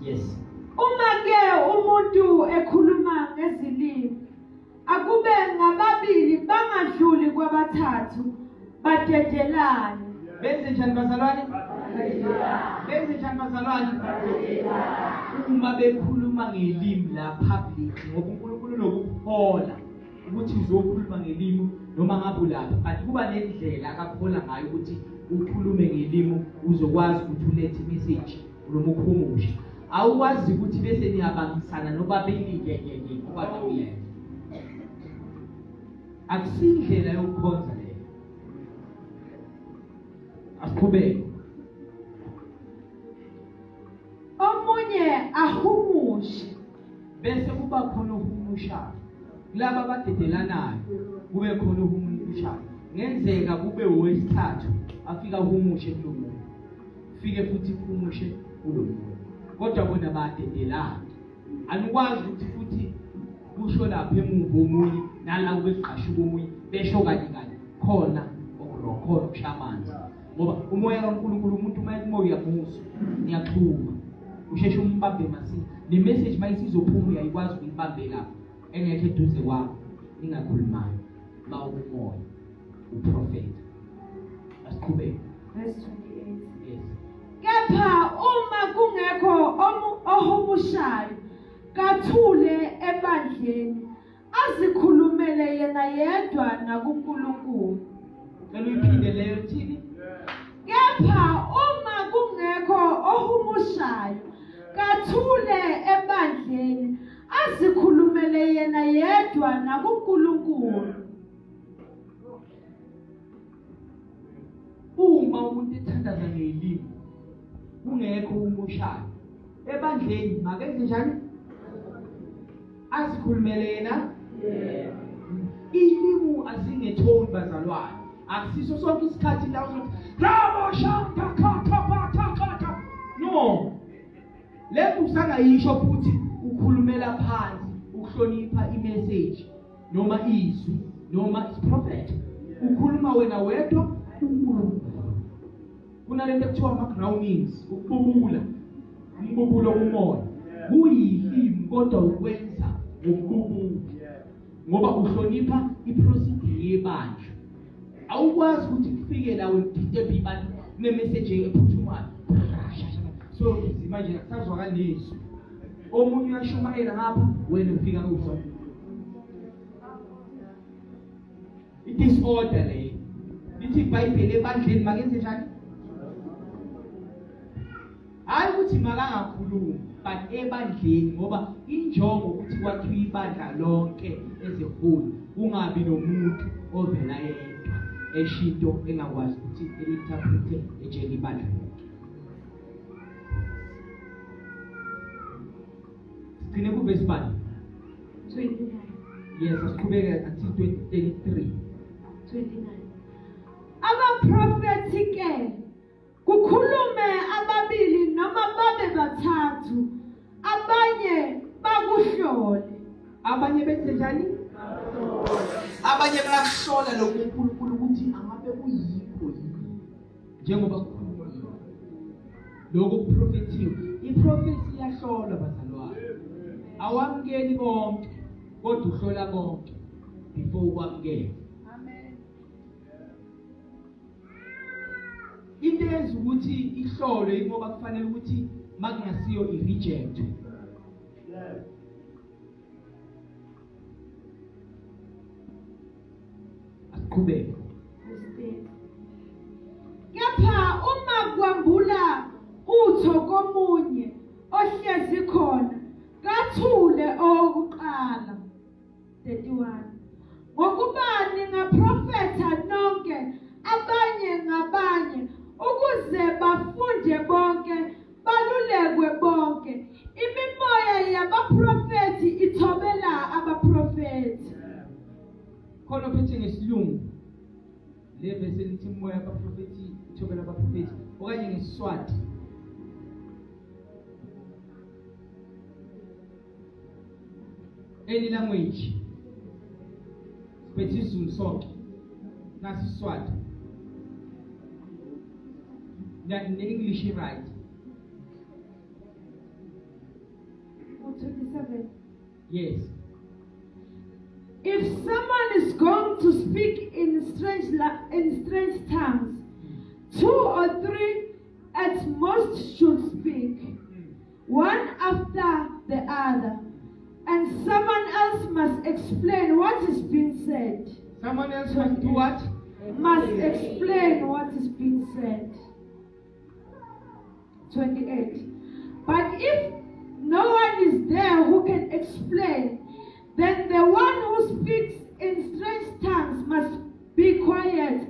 Yes. Uma ke umuntu ekhuluma ngezilimi, akube ngababili bangadluli kwabathathu badedelane. Benze njani bazalwane? Benze njani bazalwane? Uma bekhuluma ngelimi la public, ngoba uNkulunkulu nokuhola ukuthi uzokhuluma ngelimi noma ngabe lapha. Kanti kuba nendlela akakhola ngayo ukuthi ukhulume ngelimi uzokwazi ukuthi ulethe message noma ukhumushe. Awukwazi ukuthi bese niyabangisana nobabili ngeke kwathi uyenza. Akusindlela yokukhonza leyo. Asiqhubeke. Omunye ahumushe Bese kuba khona uhumushayo. Laba abadedelanayo kube khona uhumushayo. Ngenzeka kube owesithathu afika uhumushe kulo muntu. Fike futhi uhumushe kulo muntu. Kodwa bona badedelana. Anikwazi ukuthi futhi kusho lapha emuva omunye nala ubeqasha omunye besho kanye khona okurokhona ukushamanzi. Ngoba umoya kaNkulunkulu umuntu mayemoya yamuso niyaxhuma. Usheshe umbambe masinya. Le message mayisizophuma uyayikwazi ukuyibambe lapha engekho eduze kwakho ningakhulumayo mawumoya uprofeta. Asiqhubeke. verse 28. Yes. Kepha uma kungekho ohumushayo kathule ebandleni azikhulumele yena yedwa nakuNkulunkulu. Uyiphinde leyo thini? Kepha uma kungekho ohumushayo kathule ebandleni azikhulumele yena yedwa nakuNkulunkulu. Uma umuntu ethandaza ngelimi kungekho umushayo ebandleni makenze njani? Azikhulumele yena. Ilimu azingethoni bazalwane. Akusiso sonke isikhathi la uzothi rabo shaka kata. No. Lepo usangayisho futhi ukhulumela phansi ukuhlonipha imessage noma izwi noma isiprophet. Ukhuluma wena wedwa kunalento ekuthiwa ama-groundings, ukububula, umbubulo umoya. Kuyilimi kodwa ukwenza ngokububula. Ngoba uhlonipha iprocedure yebandla. Awukwazi ukuthi kufike la udidebe ibandla ne-message ephuthumayo. So manje akusazwakala nezwi. Omunye uyashumayela ngapha wena ufika kuso. It is order le. Lithi iBhayibheli ebandleni makenze njani? Hayi ukuthi makangakhulumi but ebandleni ngoba injongo ukuthi kwakhiwe ibandla lonke ezeholi kungabi nomuntu ovela yedwa eshinto engakwazi ukuthi interprete ejele ibandla. Sine ku verse 1. 29. Yes, asiqhubeke until 23. 29. Abaprofeti ke kukhulume ababili noma babe bathathu abanye bakuhlole. Abanye benze njani? Abanye bayakuhlola lokho uNkulunkulu ukuthi angabe kuyikho yini njengoba kukhulunywa lokho kuprofethiwe. Iprofesi iyahlola bazalwane. Awamkeli bonke kodwa uhlola bonke before ukwamukela. Amen. Into yenza ukuthi ihlolwe ngoba kufanele ukuthi makungasiyo i-reject. Asiqhubeke. Kepha uma kwambula utho komunye ohlezi khona kathule okuqala. 31. Ngokubani ngaprofetha nonke abanye ngabanye ukuze bafunde bonke balulekwe bonke. Imimoya yabaprofeti ithobela abaprofeti. Khona phethe ngesilungu le verse lithi umoya abaprofeti ithobela abaprofeti okanye ngeSiswati any language bethi isiZulu sonke naSiswati in English right 27. yes. If someone is going to speak in strange tongues, 2 or 3 at most should speak, one after the other, and someone else must explain what is being said. Someone else must do what? Must explain what is being said. 28. But if no one is there who can explain, then the one who speaks in strange tongues must be quiet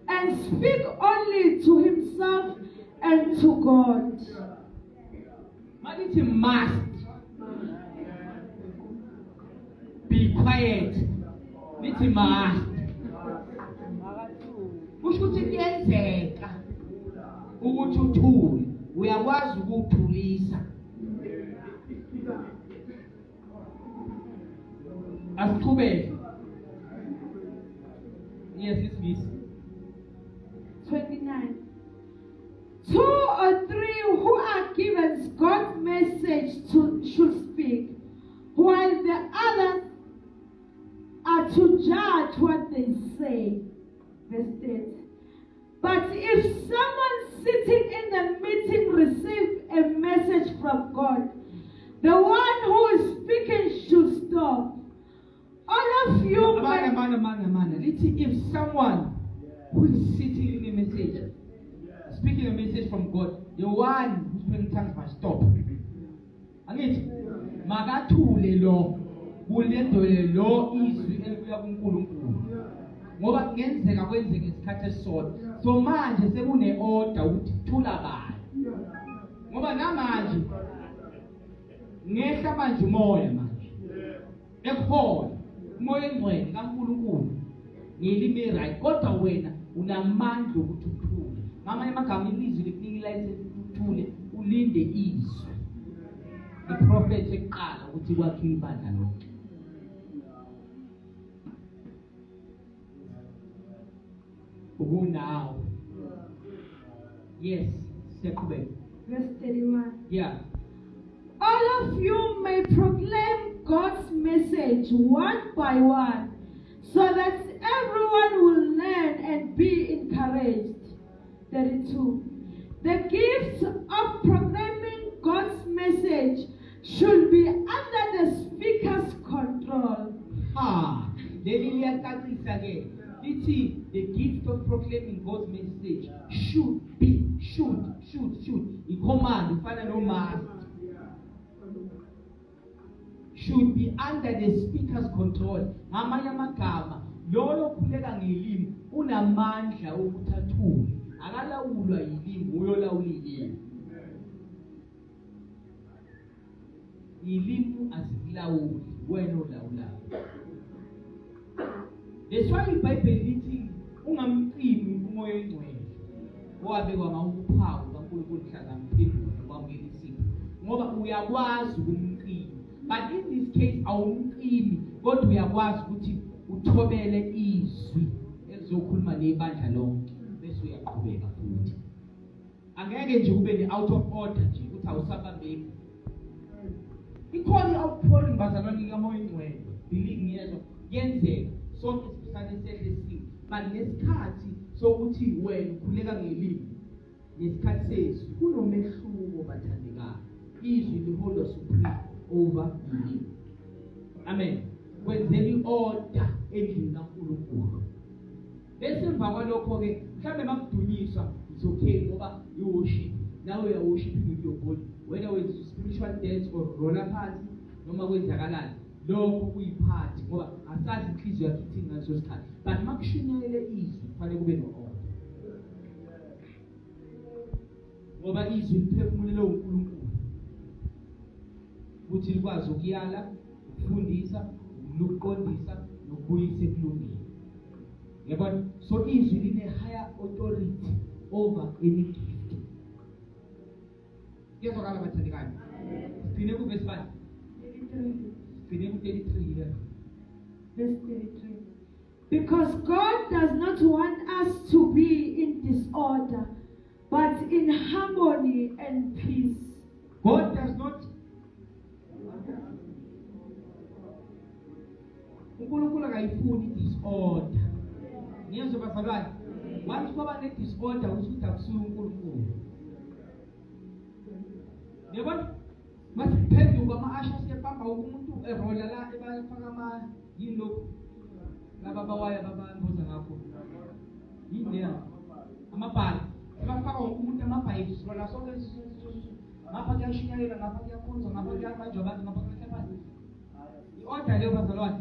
and speak only to himself and to God. Malithi must be quiet. Lithi must. Kusho ukuthi kuyenzeka ukuthi uthule, uyakwazi ukuthulisa. Asiqhubeke. Yes, it's this. 29. 2 or 3 who are given God's message should speak, while the others are to judge what they say. Verse 8. But if someone sitting in the meeting receives a message from God, the one who is speaking should stop. All of you Man. Lithi if someone who is sitting in a message, speaking a message from God, the one who's speaking tongues must stop. Angithi makathule lo kulendole lo izwi elibuya kuNkulunkulu. Ngoba kungenzeka kwenzeke isikhathi esisodwa. So manje sekune order ukuthi thula bani. Ngoba namanje ngehla manje umoya manje. Ekhona umoya engcwele kaNkulunkulu ngelimi right kodwa wena unamandla ukuthi uthule. Ngamanye amagama ilizwi likunika license ukuthule ulinde izwi. Iprofeti eqala ukuthi kwakhe ibandla lonke. Now. Yes, Verse 31. Yeah. All of you may proclaim God's message one by one, so that everyone will learn and be encouraged. 32. The gift of proclaiming God's message should be under the speaker's control. The gift of proclaiming God's message should be. In command, Father, no master. Should be under the speaker's control. Ngamanye amagama, lolo khuleka ngelimi unamandla ukuthi athule. Akalawulwa yilimi, uyolawula ilimi. Ilimi asikulawuli, wena olawulayo. That's why iBhayibheli lithi ungamcimi umoya engcwele. Owabekwa ngawuphawu kaNkulunkulu mhlaka mphendula kwamukela isipho. Ngoba uyakwazi ukumcima. But in this case awumcimi, kodwa uyakwazi ukuthi uthobele izwi elizokhuluma nebandla lonke bese uyaqhubeka futhi. Angeke nje ube ni out of order nje ukuthi awusabambeki. Ikhona i-outpouring bazalwane kamoya engcwele. Believe ngiyezwa yenzeka sonke sisane sehlesiwe. But nesikhathi sokuthi wena ukhuleka ngelimi nesikhathi sezwi kunomehluko bathandekayo. Izwi liholwa supreme over ilimi. Amen. Kwenzela i-order endlini kaNkulunkulu. Bese emva kwalokho ke mhlambe makudunyiswa it's okay ngoba you worship. Now you are worshiping with your body. Whether it's spiritual dance or roller party, noma kwenzakalani. Lokho kuyiphathi ngoba asazi inhliziyo yakhe ithi ngaso sikhathi. But makushunyayele izwi kufanele kube no-order. Ngoba izwi liphefumulele uNkulunkulu. Ukuthi likwazi ukuyala, ukufundisa, ukuqondisa nokubuyisa ekulungeni. Yabona? So izwi line higher authority over any gift. Kuyezwakala bathandekayo. Siphinde ku verse 5. 33 here. Verse 33. Because God does not want us to be in disorder, but in harmony and peace. God does not. uNkulunkulu akayifuni disorder. Ngiyezwa bazalwane. Once kwaba ne disorder ukuthi akusuye uNkulunkulu. Yabona? Masiphenduka ama-asha siyabamba umuntu erola la ebafaka ama yilo laba bawaya babamboza ngakho. Yini ya? Amabhali. Ebafaka umuntu amabhayibheli rola sonke ngapha kuyashinyalela ngapha kuyakhonza ngapha kuyabanjwa abantu ngapha kuyahlaphaza. I-order leyo bazalwane.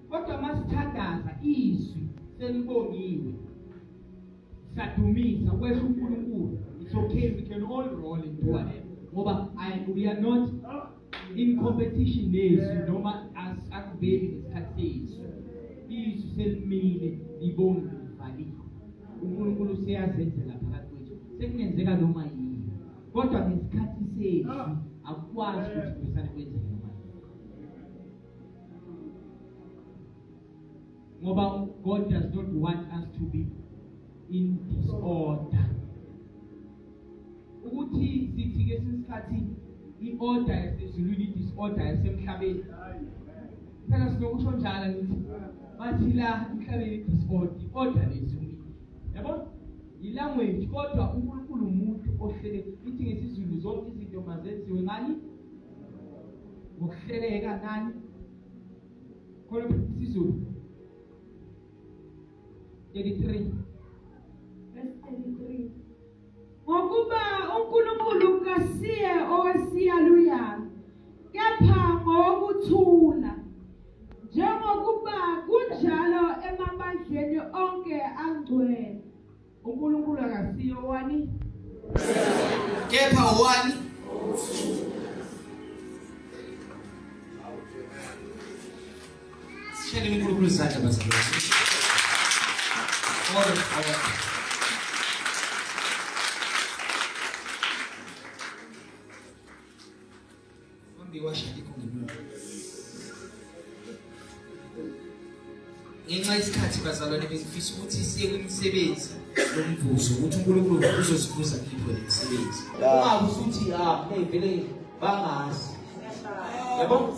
Kodwa masithandaza izwi selibongiwe. Sadumisa kwehla uNkulunkulu. It's okay, we can all roll into whatever. Ngoba we are not in competition nezwi noma akuveli ngesikhathi sezwi. Izwi selimile libonge livalile. uNkulunkulu seyazenzela phakathi kwethu. Sekunenzeka noma yini. Kodwa ngesikhathi sezwi akwazi ukuthi kusane kwenzeke noma yini. Ngoba God does not want us to be in disorder. Ukuthi sithi ke sesikhathi i-order yasezulwini disorder yasemhlabeni. Phela sinokusho njalo ngithi bathi la emhlabeni disorder, i-order lezulwini. Yabona? I-language kodwa uNkulunkulu umuntu ohlele ithi ngesizulu zonke izinto mazenziwe ngani? Ngokuhleleka ngani? Khona isizulu 33. Verse 33. Ngokuba uNkulunkulu kasiye owesiyaluya, kepha ngokuthula, njengokuba kunjalo emabandleni onke angcwele. uNkulunkulu akasiye wani? Kepha wani? Sishele uNkulunkulu izandla bazalwane. Ngenxa isikhathi bazalwane bengifisa ukuthi siye kwimisebenzi lomvuzo ukuthi uNkulunkulu uzosivuza kipho lemisebenzi. Ungabe usuthi vele bangazi. Yabo?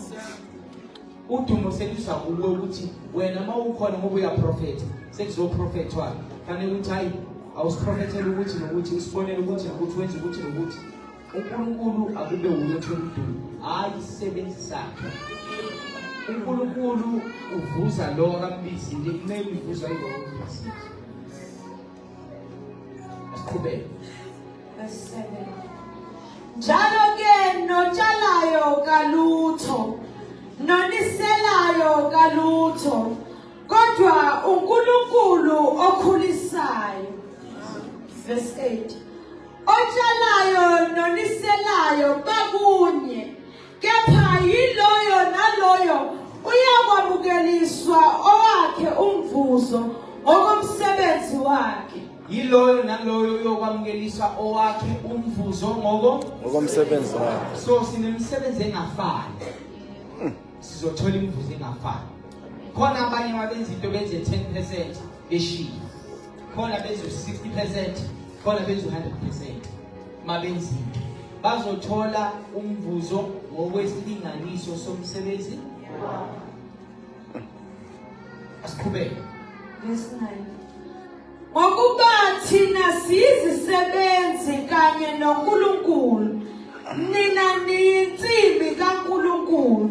Udumo selusa kuwe ukuthi wena mawukhona ngoba uyaprofeta sekuzoprofethwa kanti ukuthi hayi awusiprofethela ukuthi nokuthi usibonele ukuthi nokuthi wenze ukuthi nokuthi uNkulunkulu akube ulethe udumo hayi isebenzi sakhe. uNkulunkulu uvuza lo akambizile kumele uvuza yilo umbizile. Asiqhubeke. Verse 7. Njalo ke notshalayo kalutho, noniselayo kalutho, kodwa uNkulunkulu okhulisayo. Verse 8. Otshalayo noniselayo bakunye, kepha yiloyo naloyo uyakwamukeliswa owakhe umvuzo ngokomsebenzi wakhe. Yiloyo naloyo uyokwamukeliswa owakhe umvuzo ngokomsebenzi wakhe. So sinemisebenzi engafani. Sizothola imvuzo engafani. Khona abanye abenza into benze 10% beshiya. Khona benza 60%, khona benza 100%. Mabenza into bazothola umvuzo ngokwesilinganiso somsebenzi. Asiqhubeke. Verse 9. Ngokuba thina siyizisebenzi kanye noNkulunkulu, nina niyinsimbi kaNkulunkulu,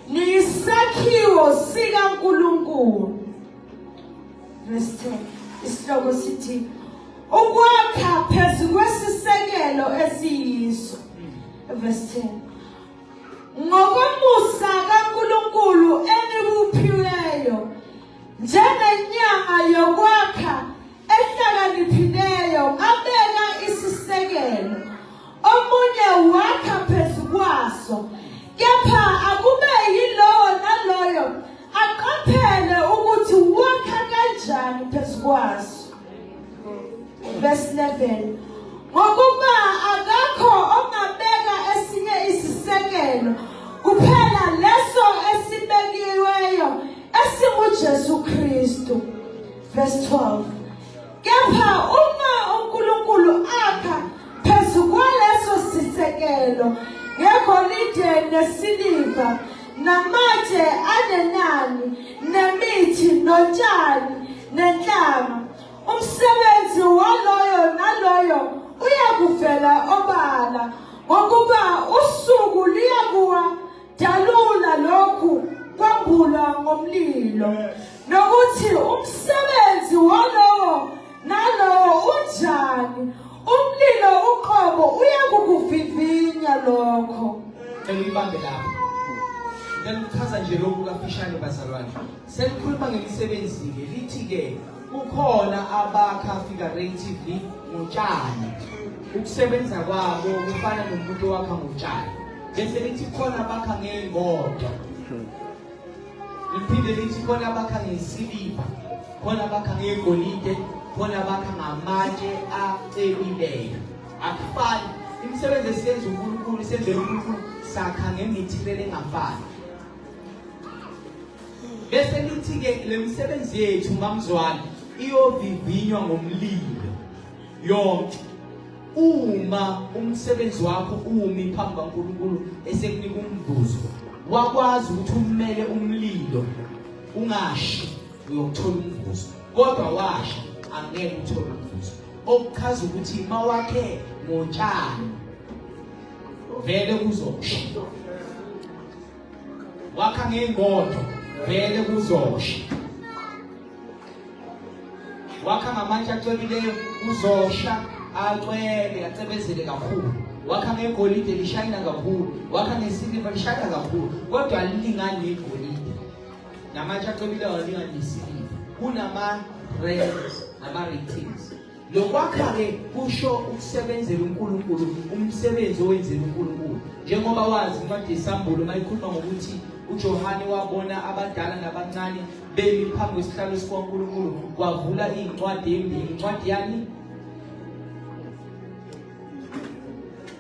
niyisakhiwo sikaNkulunkulu. Verse 10. Isihloko sithi ukwakha wakha phezu kwesisekelo esiyiso. Verse 10. Ngokomusa kaNkulunkulu enikuphiweyo njengenyanga yokwakha ehlakaniphileyo abeka isisekelo, omunye wakha phezu kwaso, kepha akube yilowo naloyo aqaphele ukuthi wakha kanjani phezu kwaso. Verse 11. Ngokuba akakho ongabeka esinye isisekelo kuphela leso esibekiweyo esinguJesu Kristu. Verse 12. Kepha uma uNkulunkulu akha phezu kwaleso sisekelo ngegolide nesiliva namatshe anenani nemithi notshani nenhlama, umsebenzi waloyo naloyo uyakuvela obala, ngokuba usuku liyakuwa dalula lokhu kwambula ngomlilo, nokuthi umsebenzi walowo nalowo unjani, umlilo uqobo uyakukuvivinya lokho. Ngibambe lapho. Ngikuchaza nje lokhu kafishane bazalwane. Selikhuluma ngemisebenzi ke lithi ke kukhona abakha figuratively ngotshani. Ukusebenza kwabo kufana nomuntu owakha ngotshani. Bese lithi khona abakha ngemoto. Liphinde lithi khona abakha ngesiliva, khona abakha ngegolide, khona abakha ngamatshe acebileyo. Akufani. Imisebenzi esiyenza uNkulunkulu isenzela uNkulunkulu sakha ngemithi engafani. Bese lithi ke le misebenzi yethu mamzwana iyovivinywa ngomlilo yonke. Uma umsebenzi wakho umi phambi kaNkulunkulu esekunika umvuzo, wakwazi ukuthi umele umlilo ungashi uyothola umvuzo, kodwa washa angeke uthole umvuzo. Okuchaza ukuthi mawakhe ngotshani vele kuzosha, wakha ngemoto vele kuzosha, wakha ngamatshe acebileyo kuzosha, acwele acebezele kakhulu, wakha ngegolide lishayina kakhulu, wakha ngesiliva lishayina kakhulu, kodwa alilingani negolide namatshe acebileyo alilingani nesiliva, kunama-rays nama-ratings. Lokwakha ke kusho ukusebenzela uNkulunkulu, umsebenzi owenzela uNkulunkulu. Njengoba wazi incwadi yesambulo mayikhuluma ngokuthi uJohane wabona abadala nabancane bemi phambi kwesihlalo sikaNkulunkulu, kwavula incwadi embili. Incwadi yani?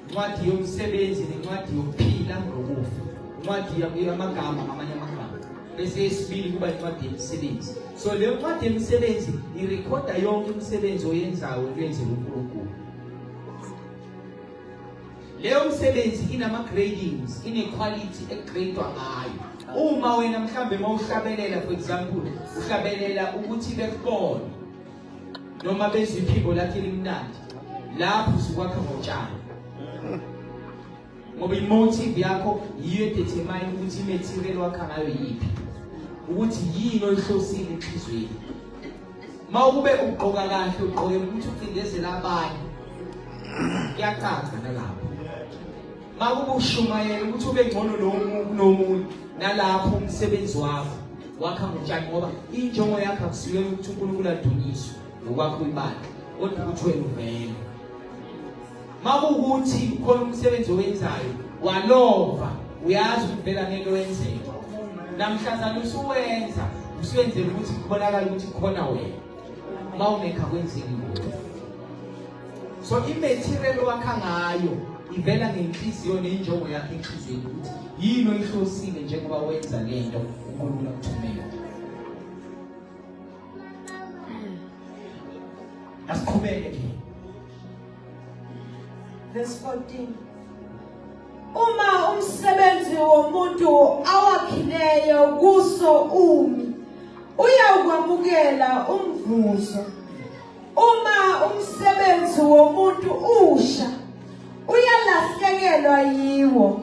Incwadi yomsebenzi nencwadi yokuphila nokufa. Incwadi yamagama ngamanye amagama. Bese yesibili kuba incwadi yemisebenzi. So le ncwadi yemisebenzi irekhoda yonke imisebenzi oyenzayo ukwenzela uNkulunkulu. Leyo msebenzi inama-gradings, inequality egradwa ngayo. Uma wena mhlambe mawuhlabelela, for example, uhlabelela ukuthi bekubone noma bezwe iphimbo lakhe elimnandi, lapho usukwakha ngotshani. Ngoba imotive yakho yiyo edetermine ukuthi imaterial wakha ngayo yiphi, ukuthi yini oyihlosile enhlizweni. Mawube ugqoka kahle, ugqoke ukuthi ucindezela abanye, kuyacaca nalapho. Mawube ushumayela ukuthi ube ngcono nomuntu, nalapho umsebenzi wakho wakha ngotshani, ngoba injongo yakho akusuke ukuthi uNkulunkulu adunyiswe ngokwakho ibandla, kodwa ukuthi wena uvele. Makuwukuthi khona umsebenzi owenzayo walova, uyazi ukuvela ngeke wenzeke, namhlanje usuwenza usenzela ukuthi kubonakala ukuthi khona wena, mawungekho kwenzeki lutho. So imaterial wakha ngayo ivela ngenhliziyo nenjongo yakho enhlizweni ukuthi yini oyihlosile njengoba wenza lento uNkulunkulu akuthumela. Asiqhubeke ke. Verse 14. Uma umsebenzi womuntu awakhileyo kuso umi, uyakwamukela umvuzo. Uma umsebenzi womuntu usha, uyalahlekelwa yiwo.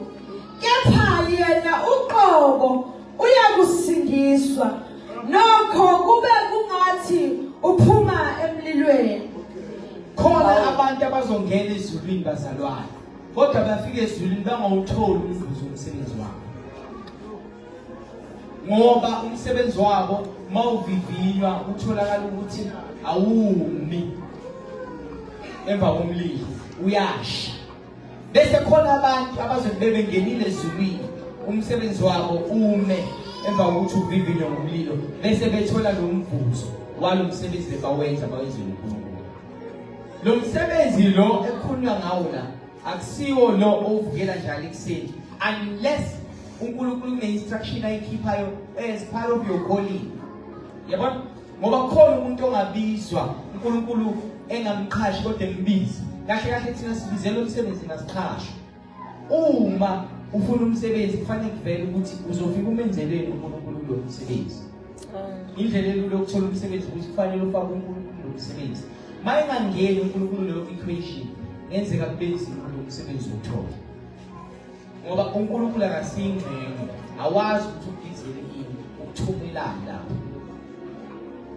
Kepha yena uqobo uyakusindiswa, nokho kube kungathi uphuma emlilweni. Khona Kukhona abantu abazongena ezulwini bazalwane. Kodwa bafika ezulwini bangawutholi umvuzo womsebenzi wabo. Ngoba umsebenzi wabo mawuvivinywa utholakala ukuthi awumi emva komlilo uyasha. Bese khona abantu abazobebe ngenile ezulwini umsebenzi wabo ume emva kokuthi uvivinywe ngomlilo bese bethola lo mvuzo walo msebenzi bebawenza bawenze uNkulunkulu. Lo msebenzi lo ekhulunywa ngawo la akusiwo lo ovukela njalo ekuseni unless uNkulunkulu une-instruction ayikhiphayo as part of your calling. Yabona? Ngoba kukhona umuntu ongabizwa uNkulunkulu engamqhashi kodwa embizi. Kahle kahle thina sibizela umsebenzi ngasiqhasha. Uma ufuna umsebenzi kufanele kuvele ukuthi uzofika umenzeleni uNkulunkulu lo msebenzi. Indlela elula yokuthola umsebenzi ukuthi kufanele ufake uNkulunkulu lo msebenzi. Mayengangeni uNkulunkulu lo equation ngenzeka kubenzima lo msebenzi uthola. Ngoba uNkulunkulu akasingcenge awazi ukuthi ubizele yini ukuthumelana lapho.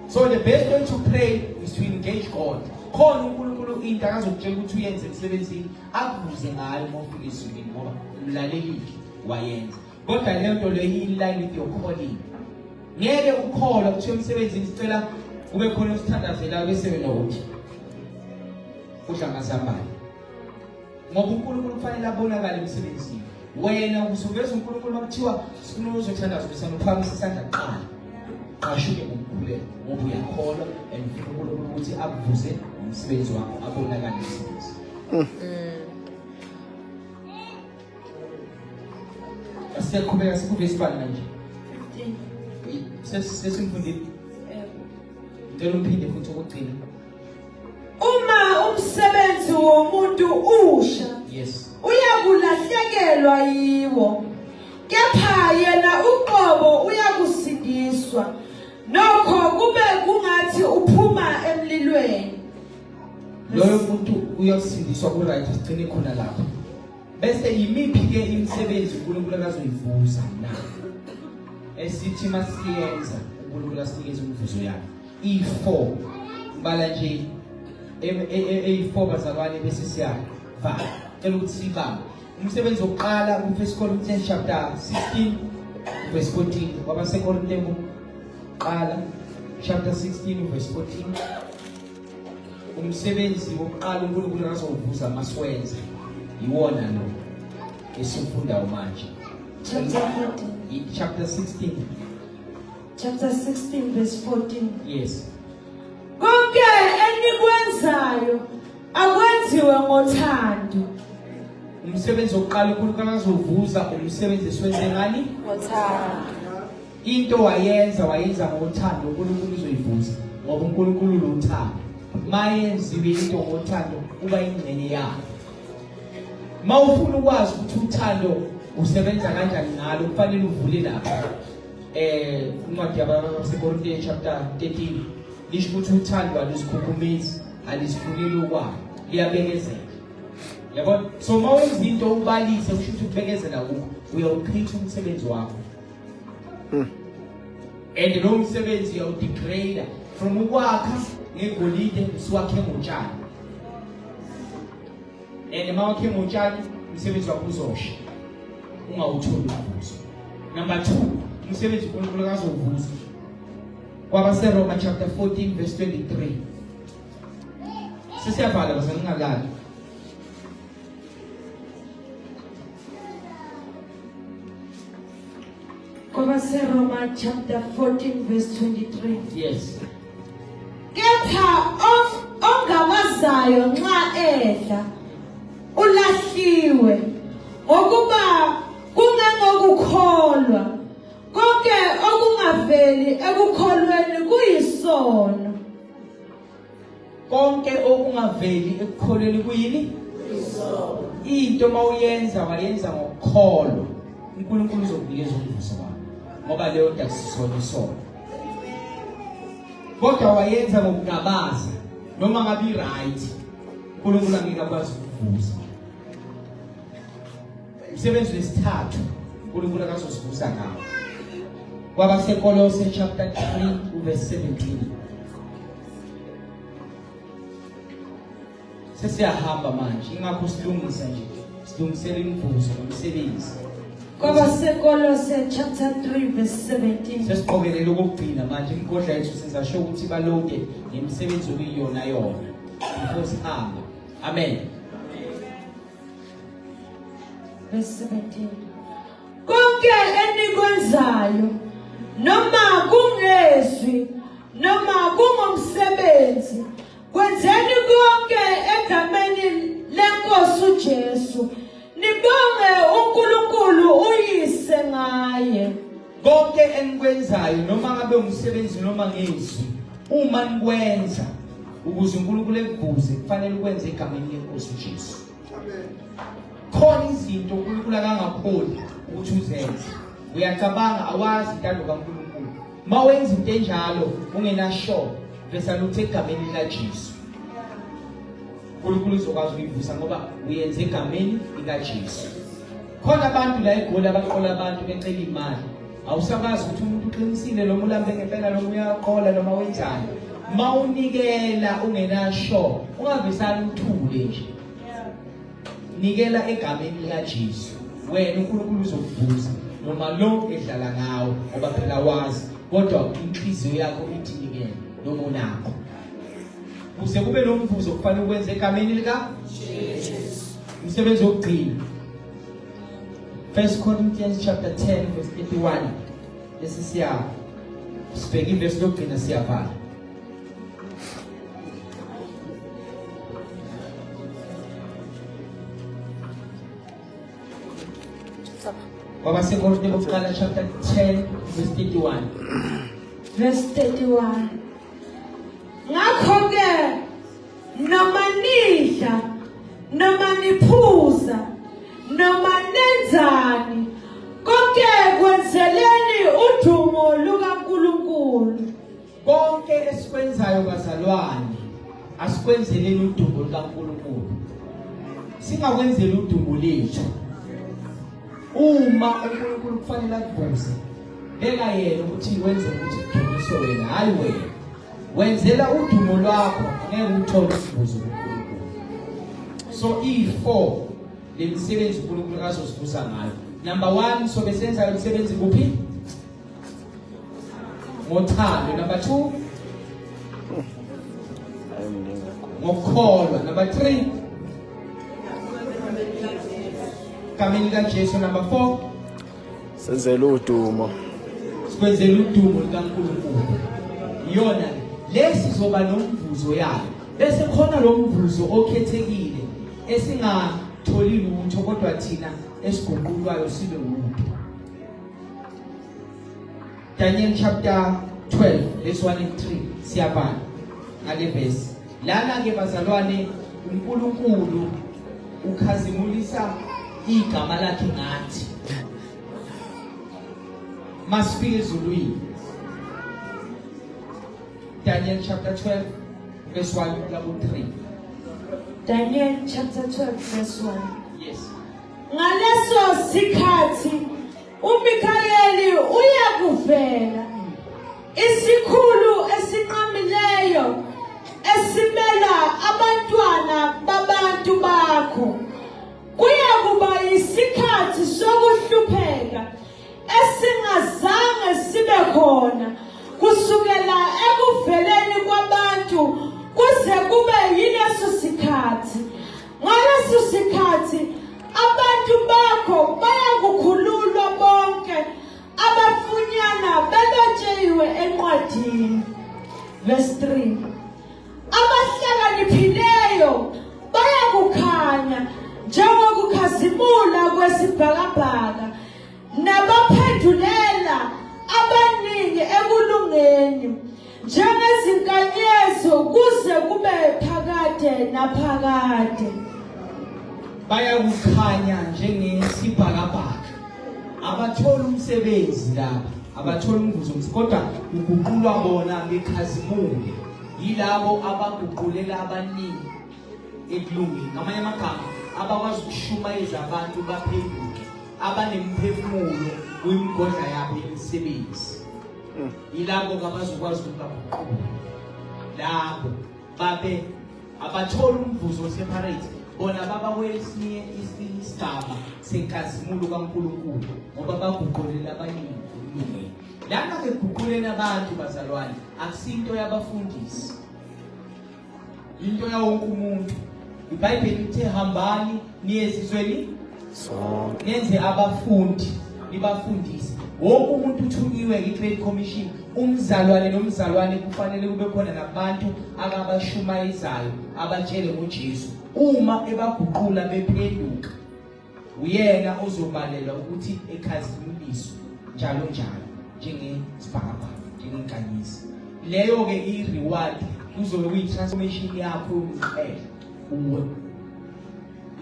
So the best way to pray is to engage God. Khona uNkulunkulu into akazokutshela ukuthi uyenze emsebenzini akubuze ngayo uma ufika ezulwini ngoba umlaleli wayenza. Kodwa le nto le in line with your calling. Ngeke ukholwa ukuthi emsebenzini sicela kube khona usithandazela bese wena uthi udlangasambayo. Ngoba uNkulunkulu kufanele abonakale emsebenzini. Wena usuveza uNkulunkulu makuthiwa sifuna uzothandaza bese uphakamisa isandla kuqala. Qashuke ngokukhuleka ngoba uyakholwa and uNkulunkulu ukuthi akuvuze umsebenzi wakho abonakale emsebenzini. Asiyakhubeka sikuvesi bani manje? 15. Sesimfundile. Ngicela umphinde futhi ukugcina. Uma umsebenzi womuntu usha, Yes. uyakulahlekelwa yiwo. Kepha yena uqobo uyakusindiswa. Nokho kube kungathi uphuma emlilweni. Loyo muntu uyasindiswa ku right sigcine khona lapho. Bese yimiphi ke imisebenzi uNkulunkulu akazoyivuza na? Esithi masiyenza uNkulunkulu asinikeze umvuzo yakhe. E4 bala nje e4 bazalwane bese siyayo. Va. Cela ukuthi sibamba. Umsebenzi wokuqala ku1 Corinthians chapter 16 verse 14 kwaba seKorinte qala chapter 16 verse 14. Umsebenzi wokuqala uNkulunkulu akazovuza masiwenza. Iwona lo esifunda manje. Chapter 16. Chapter 16 verse 14. Yes. Konke enikwenzayo akwenziwe ngothando. Umsebenzi wokuqala uNkulunkulu akazovuza umsebenzi esiwenze ngani? Ngothando. Into wayenza ngothando uNkulunkulu uzoyivuza ngoba uNkulunkulu lo uthando. Mayenziwe into ngothando kuba ingcenye yakho. Mawufuna ukwazi ukuthi uthando usebenza kanjani ngalo kufanele uvule lapha. Incwadi yabaseKorinte chapter 13 lisho ukuthi uthando alusikhukhumezi alisifuneli ukwayo liyabekezela. Yabona? So mawenza into ubalise kusho ukuthi ukubekezela ukho uyawuqhitha umsebenzi wakho. And lo msebenzi uyawudegrade from ukwakha ngegolide usiwakhe ngotshani. And mawakhe ngotshani umsebenzi wakho uzosha ungawutholi umvuzo. Number 2, umsebenzi uNkulunkulu akazovuza. KwabaseRoma chapter 14 verse 23. Sesiyavala bese ngingalali. KwabaseRoma chapter 14 verse 23. Yes. Kepha ongamazayo nxa edla ulahliwe ngokuba kungengokukholwa konke okungaveli ekukholweni kuyisono. Konke okungaveli ekukholweni kuyini? Isono. Into mawuyenza wayenza ngokukholwa uNkulunkulu uzokunikeza umvuzo wakho ngoba leyo nto akusisona isono. Kodwa wayenza ngokugabaza noma ngabe right uNkulunkulu angeke akwazi ukuvuza. Umsebenzi wesithathu uNkulunkulu akazosivuza ngawo. KwabaseKolose chapter 3 verse 17. sesiyahamba manje ingakho silungisa nje silungisela imivuzo nomsebenzi Kolose chapter 3 verse 17. sesiqokelele ukugcina manje inkodla yethu senzasho ukuthi balonke nemisebenzi okuyiyona yona before sihamba amen Verse 17. Konke enikwenzayo noma kungezwi noma kungumsebenzi kwenzeni konke egameni lenkosi uJesu nibonge uNkulunkulu uyise ngaye konke enikwenzayo noma ngabe umsebenzi noma ngezwi uma nikwenza ukuze uNkulunkulu ekubuze kufanele ukwenze egameni lenkosi uJesu khona izinto uNkulunkulu akangakholi ukuthi uzenze uyacabanga awazi intando kaNkulunkulu mawenza into enjalo ungenasho bese aluthe egameni likaJesu uNkulunkulu uzokwazi ukuyivusa ngoba uyenze egameni likaJesu khona abantu la eGoli abaqola abantu becela imali awusakazi ukuthi umuntu uqinisile lo mulambe ngempela lo uyaqola noma wenzani mawunikela ungenasho ungavesana uthule nje nikela egameni likaJesu wena uNkulunkulu uzokuvusa noma lo edlala ngawo ngoba phela wazi kodwa inhliziyo yakho ithi nikela noma unakho kuze kube nomvuzo kufanele ukwenze egameni likaJesu umsebenzi wokugcina 1 Corinthians chapter 10 verse 81 lesi siya sibheke verse lokugcina siyavala Baba sekorinte bokuqala chapter 10 verse 31 Verse 31. Ngakho-ke noma nidla noma niphuza noma nenzani konke kwenzeleni udumo lukaNkulunkulu konke esikwenzayo bazalwane asikwenzeleni udumo lukaNkulunkulu singakwenzeli udumo lethu uma uNkulunkulu kufanele akubuze beka yena ukuthi wenze ukuthi kudumiswe wena hayi wena wenzela udumo lwakho ngeke uthole isibuzo kuNkulunkulu so i4 lemisebenzi uNkulunkulu azosibuza ngayo number 1 so besenza umsebenzi kuphi ngothando number 2 ngokholwa number 3 kameni kaJesu number 4 senzele udumo sikwenzele udumo likaNkulunkulu iyona lesi zoba nomvuzo yayo bese khona lo mvuzo okhethekile esingatholi lutho kodwa thina esiguqulwayo sibe umuntu Daniel chapter 12 verse 1 and 3 siyabhala ngale verse lana ke bazalwane uNkulunkulu ukhazimulisa igama lakhe ngathi masifike ezulwini Daniel chapter 12 verse 1 to 3 Daniel chapter 12 verse 1. yes Ngaleso sikhathi uMikayeli uyakuvela isikhulu esinqamileyo esimela abantwana babantu bakho kuyakuba isikhathi sokuhlupheka esingazange sibe khona kusukela ekuveleni kwabantu kuze kube yileso sikhathi ngaleso sikhathi abantu bakho bayakukhululwa bonke abafunyana belotshiwe encwadini verse 3 abahlakaniphileyo bayakukhanya njengokukhazimula kwesibhakabhaka nabaphendulela abaningi ekulungeni njengezinkanyezo kuze kube phakade naphakade bayakukhanya njengesibhakabhaka abathola umsebenzi lapha abathola umvuzo kodwa uguqulwa bona bekhazimule yilabo abaguqulela abaningi ekulungeni ngamanye amagama abakwazi ukushumayeza abantu baphenduke abanemphefumulo kwimigodla yabo yemisebenzi yilabo abazokwazi ukuguqula labo babe abatholi umvuzo separate bona baba kwesinye isigaba senkazimulo kaNkulunkulu ngoba baguqulela abaningi. Lana ke guqulela abantu bazalwane akusinto yabafundisi, into ya wonke umuntu. iBhayibheli lithi hambani niye ezizweni sonke nenze abafundi nibafundise. Wonke umuntu uthunyiwe i-Great Commission. Umzalwane nomzalwane kufanele kube khona nabantu akabashumayizayo abatshele ngoJesu. Uma ebaguqula bephenduka uyena ozobalela ukuthi ekhazimuliswe njalo njalo njengesibaba njengenkanyisi. Leyo ke i-reward kuzobe kuyi-transformation yakho yomqhele uwe.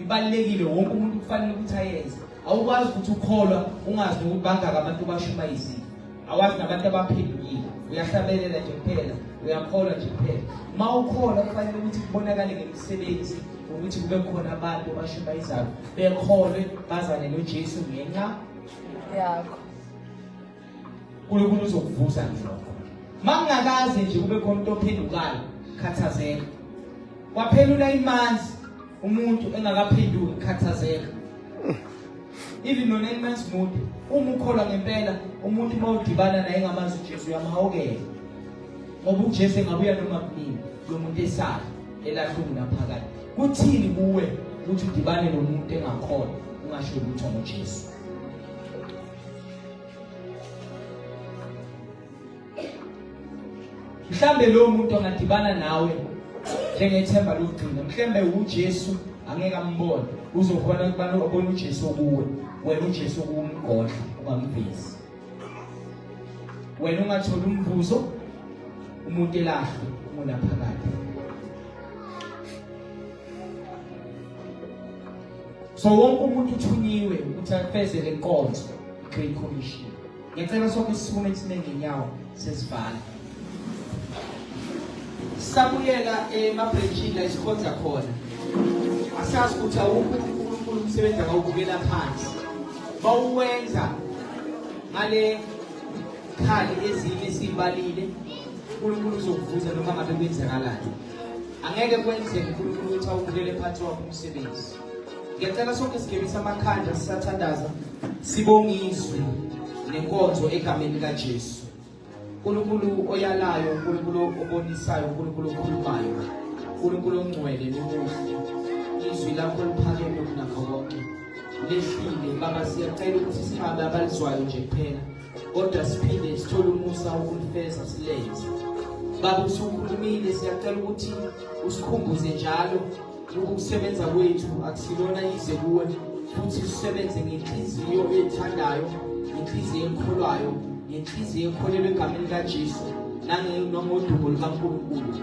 Ibalekile wonke umuntu kufanele ukuthi ayenze. Awukwazi ukuthi ukholwa ungazi ukuthi bangaka abantu bashumayizile. Awazi nabantu abaphendukile. Uyahlabelela nje kuphela, uyakholwa nje kuphela. Ma ukholwa kufanele ukuthi kubonakale ngemisebenzi ukuthi kube khona abantu abashumayizayo bekholwe bazane noJesu ngenxa yakho. uNkulunkulu uzokuvusa ngilokho. Mangakaze nje kube khona umuntu ophendukayo, khathazeka. Waphelula imanzi umuntu engakaphenduki, khathazeka. Even no 9 months mude uma ukholwa ngempela umuntu mawudibana naye ngamazi uJesu uyamhawukela. Ngoba uJesu engabuya noma kunini lo muntu esala elahlungu naphakade. Kuthini kuwe ukuthi udibane nomuntu engakholwa ungasho ukuthi ngoJesu? Mhlambe lo muntu angadibana nawe njengethemba lokugcina, mhlambe uJesu angeke ambone, uzokhona ukubana ubone uJesu kuwe, wena uJesu kumgodla ungamvisi. Wena ungathola umvuzo umuntu elahlwe umona phakade. So wonke umuntu uthunyiwe ukuthi afeze le nkonzo Great Commission. Ngicela sonke sisukume esinenge nyawo sesivala. Sabuyela emabhrejini la isikhonza khona. Asazi ukuthi awukho uNkulunkulu umsebenza ngawubukela phansi. Bawuwenza ngale khali ezine sibalile. uNkulunkulu uzokuvuza noma ngabe kwenzakalani. Angeke kwenzeke uNkulunkulu uthi awubukele phansi wakho umsebenzi. Ngiyacela sonke sigebise amakhanda sisathandaza sibongiswe nenkonzo egameni likaJesu. uNkulunkulu oyalayo, uNkulunkulu obonisayo, uNkulunkulu okhulumayo, uNkulunkulu ongcwele nomuhle. Izwi lakho liphakeme kunakho konke. Lehlile Baba, siyacela ukuthi singabe abalizwayo nje kuphela, kodwa siphinde sithole umusa wokulifeza silenze. Baba, usukhulumile, siyacela ukuthi usikhumbuze njalo ukusebenza kwethu akusilona ize kuwe, futhi sisebenze ngenhliziyo ethandayo, ngenhliziyo ekholwayo, ngenhliziyo ekholelwa egameni likaJesu nangodumo lukaNkulunkulu.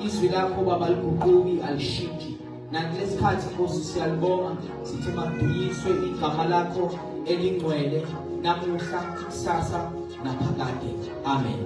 Izwi lakho Baba liguquki, alishintshi. Nakulesikhathi Nkosi siyalibonga, sithi madunyiswe igama lakho elingcwele namuhla, kusasa naphakade. Amen.